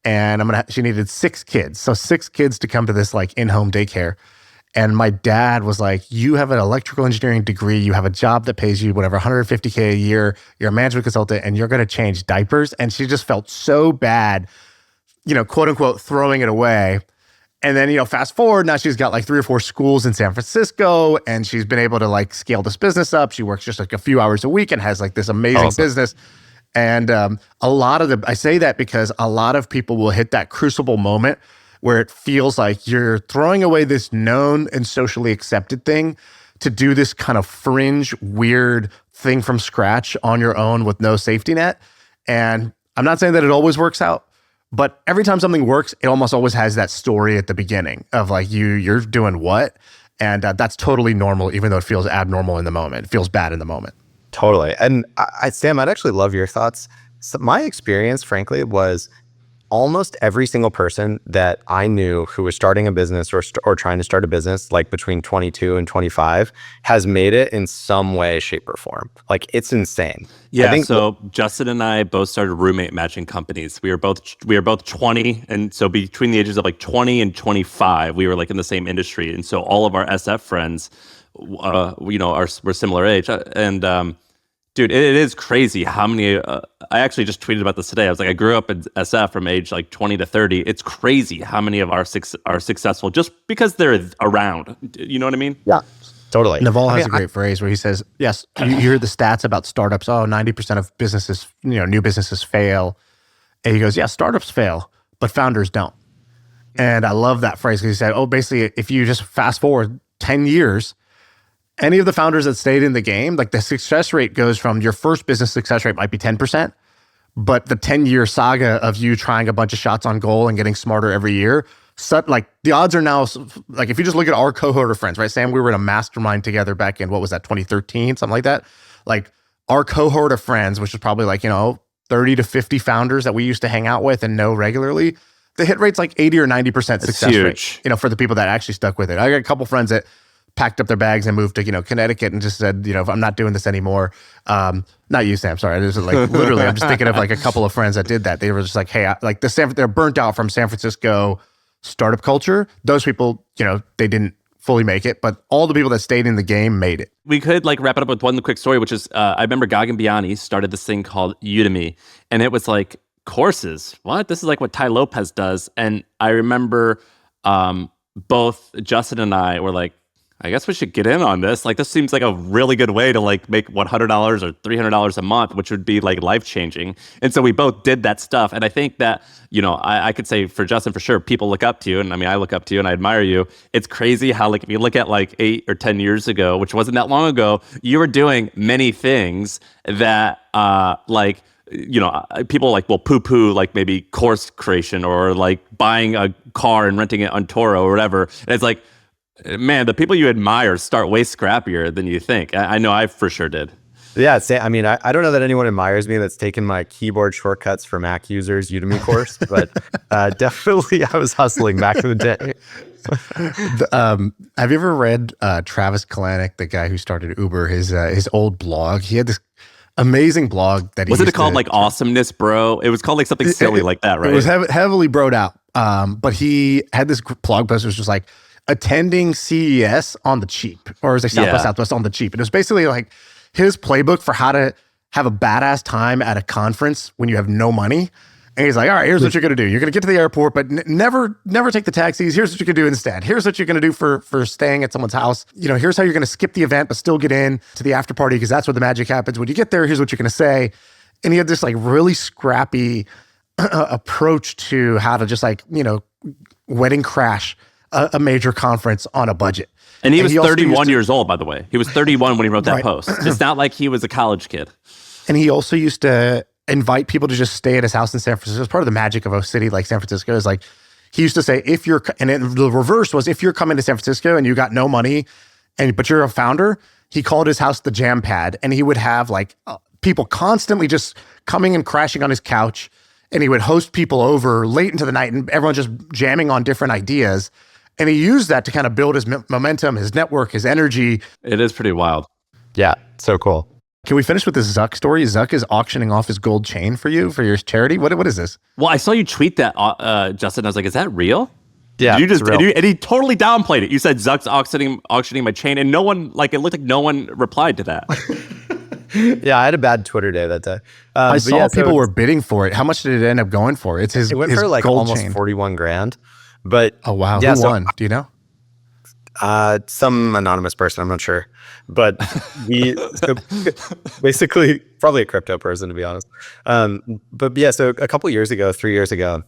And she needed 6 kids. So 6 kids to come to this like in-home daycare. And my dad was like, you have an electrical engineering degree. You have a job that pays you whatever, $150K a year. You're a management consultant and you're going to change diapers. And she just felt so bad, quote unquote, throwing it away. And then, fast forward, now she's got like 3 or 4 schools in San Francisco and she's been able to like scale this business up. She works just like a few hours a week and has like this amazing business. And I say that because a lot of people will hit that crucible moment where it feels like you're throwing away this known and socially accepted thing to do this kind of fringe, weird thing from scratch on your own with no safety net. And I'm not saying that it always works out, but every time something works, it almost always has that story at the beginning of like, you're doing what? And that's totally normal, even though it feels abnormal in the moment. It feels bad in the moment. Totally. And Sam, I'd actually love your thoughts. So my experience, frankly, was almost every single person that I knew who was starting a business or trying to start a business, like between 22 and 25, has made it in some way, shape, or form. Like, it's insane. Yeah. So Justin and I both started roommate matching companies. We were both 20, and so between the ages of like 20 and 25, we were like in the same industry. And so all of our SF friends, we're similar age, and dude, it is crazy how many. I actually just tweeted about this today. I was like, I grew up in SF from age like 20 to 30. It's crazy how many of our are successful just because they're around. You know what I mean? Yeah, totally. Naval has a great phrase where he says, yes, you hear the stats about startups. Oh, 90% of businesses, new businesses fail. And he goes, yeah, startups fail, but founders don't. And I love that phrase because he said, basically, if you just fast forward 10 years, any of the founders that stayed in the game, like the success rate goes from your first business success rate might be 10%, but the 10-year saga of you trying a bunch of shots on goal and getting smarter every year, like the odds are now, like if you just look at our cohort of friends, right, Sam, we were in a mastermind together back in, 2013, something like that. Like our cohort of friends, which is probably like, 30 to 50 founders that we used to hang out with and know regularly, the hit rate's like 80 or 90% success rate, for the people that actually stuck with it. I got a couple friends that packed up their bags and moved to, Connecticut and just said, I'm not doing this anymore. Not you, Sam, sorry. This is like literally, I'm just thinking of like a couple of friends that did that. They were just like, hey, they're burnt out from San Francisco startup culture. Those people, they didn't fully make it, but all the people that stayed in the game made it. We could like wrap it up with one quick story, which is, I remember Gagan Biani started this thing called Udemy, and it was like courses. What? This is like what Tai Lopez does. And I remember both Justin and I were like, I guess we should get in on this. Like, this seems like a really good way to like make $100 or $300 a month, which would be like life changing. And so we both did that stuff. And I think that, I could say for Justin, for sure, people look up to you. And I mean, I look up to you and I admire you. It's crazy how like, if you look at like 8 or 10 years ago, which wasn't that long ago, you were doing many things that people like will poo-poo like maybe course creation or like buying a car and renting it on Turo or whatever. And it's like, man, the people you admire start way scrappier than you think. I know I for sure did. Yeah, I mean, I don't know that anyone admires me that's taken my keyboard shortcuts for Mac users Udemy course, but definitely I was hustling back in the day. Have you ever read Travis Kalanick, the guy who started Uber, his old blog? He had this amazing blog that he wasn't it called like Awesomeness Bro? It was called like something silly like that, right? It was heavily broed out. But he had this blog post that was just like, attending CES on the cheap, or as they Southwest on the cheap. And it was basically like his playbook for how to have a badass time at a conference when you have no money. And he's like, all right, here's what you're going to do. You're going to get to the airport, but never take the taxis. Here's what you can do instead. Here's what you're going to do for staying at someone's house. Here's how you're going to skip the event, but still get in to the after party because that's where the magic happens. When you get there, here's what you're going to say. And he had this like really scrappy approach to how to just like, wedding crash a major conference on a budget. And he was 31 years old, by the way. He was 31 when he wrote that post. It's not like he was a college kid. And he also used to invite people to just stay at his house in San Francisco. It's part of the magic of a city like San Francisco is like, he used to say, the reverse was if you're coming to San Francisco and you got no money, but you're a founder, he called his house the Jam Pad. And he would have like people constantly just coming and crashing on his couch and he would host people over late into the night and everyone just jamming on different ideas. And he used that to kind of build his momentum, his network, his energy. It is pretty wild. Yeah, so cool. Can we finish with this Zuck story? Zuck is auctioning off his gold chain for you, for your charity. What is this? Well, I saw you tweet that, Justin. I was like, is that real? Yeah, and he totally downplayed it. You said Zuck's auctioning my chain, and no one, like, it looked like no one replied to that. Yeah, I had a bad Twitter day that day. I saw people were bidding for it. How much did it end up going for? It went for like almost 41 grand. But oh wow, who won? Do you know? Some anonymous person, I'm not sure. But basically probably a crypto person, to be honest. But yeah, so a couple years ago, 3 years ago,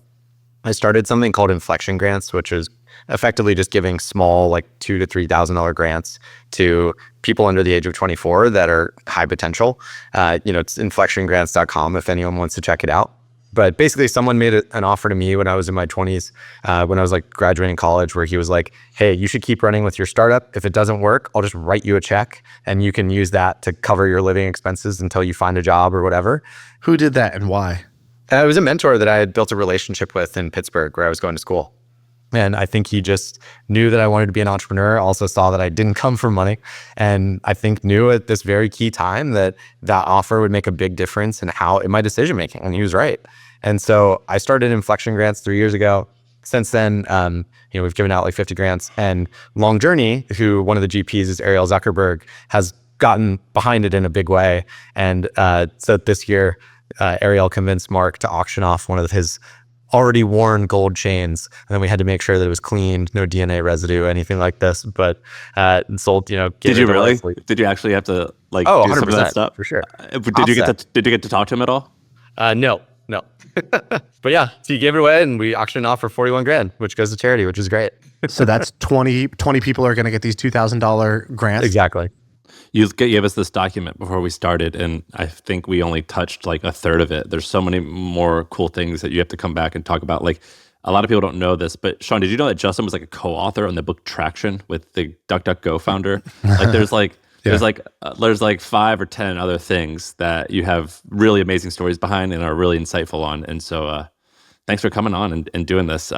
I started something called inflection grants, which is effectively just giving small, like $2,000 to $3,000 grants to people under the age of 24 that are high potential. It's inflectiongrants.com if anyone wants to check it out. But basically, someone made an offer to me when I was in my 20s, when I was like graduating college, where he was like, hey, you should keep running with your startup. If it doesn't work, I'll just write you a check and you can use that to cover your living expenses until you find a job or whatever. Who did that and why? It was a mentor that I had built a relationship with in Pittsburgh where I was going to school. And I think he just knew that I wanted to be an entrepreneur, also saw that I didn't come from money. And I think knew at this very key time that offer would make a big difference in my decision making. And he was right. And so I started Inflection Grants 3 years ago. Since then, we've given out like 50 grants. And Long Journey, who one of the GPs is Ariel Zuckerberg, has gotten behind it in a big way. And so this year, Ariel convinced Mark to auction off one of his already worn gold chains, and then we had to make sure that it was clean, no DNA residue, anything like this. But sold, Did you really? Did you actually have to do 100%, some of that stuff? For sure. Did you get to talk to him at all? No. But yeah, so he gave it away, and we auctioned off for 41 grand, which goes to charity, which is great. So that's 20 people are going to get these $2,000 grants. Exactly. You gave us this document before we started, and I think we only touched like a third of it. There's so many more cool things that you have to come back and talk about. Like, a lot of people don't know this, but Shaan, did you know that Justin was like a co-author on the book Traction with the DuckDuckGo founder? Like, there's like 5 or 10 other things that you have really amazing stories behind and are really insightful on. And so, thanks for coming on and doing this.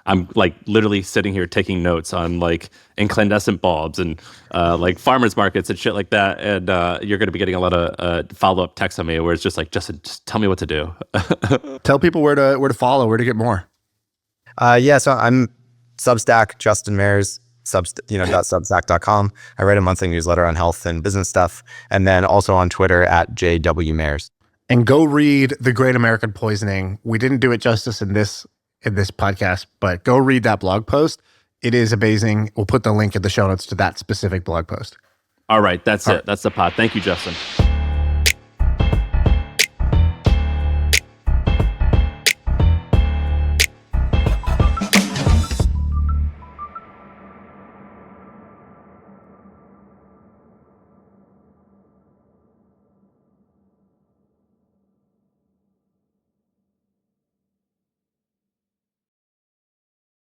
I'm like literally sitting here taking notes on like incandescent bulbs and like farmers markets and shit like that. And you're going to be getting a lot of follow-up texts on me where it's just like, Justin, just tell me what to do. Tell people where to follow, where to get more. So I'm Substack, Justin Mayers, .substack.com. I write a monthly newsletter on health and business stuff. And then also on Twitter at JW Mayers. And go read The Great American Poisoning. We didn't do it justice in this podcast, but go read that blog post. It is amazing. We'll put the link in the show notes to that specific blog post. All right. That's it. That's the pod. Thank you, Justin.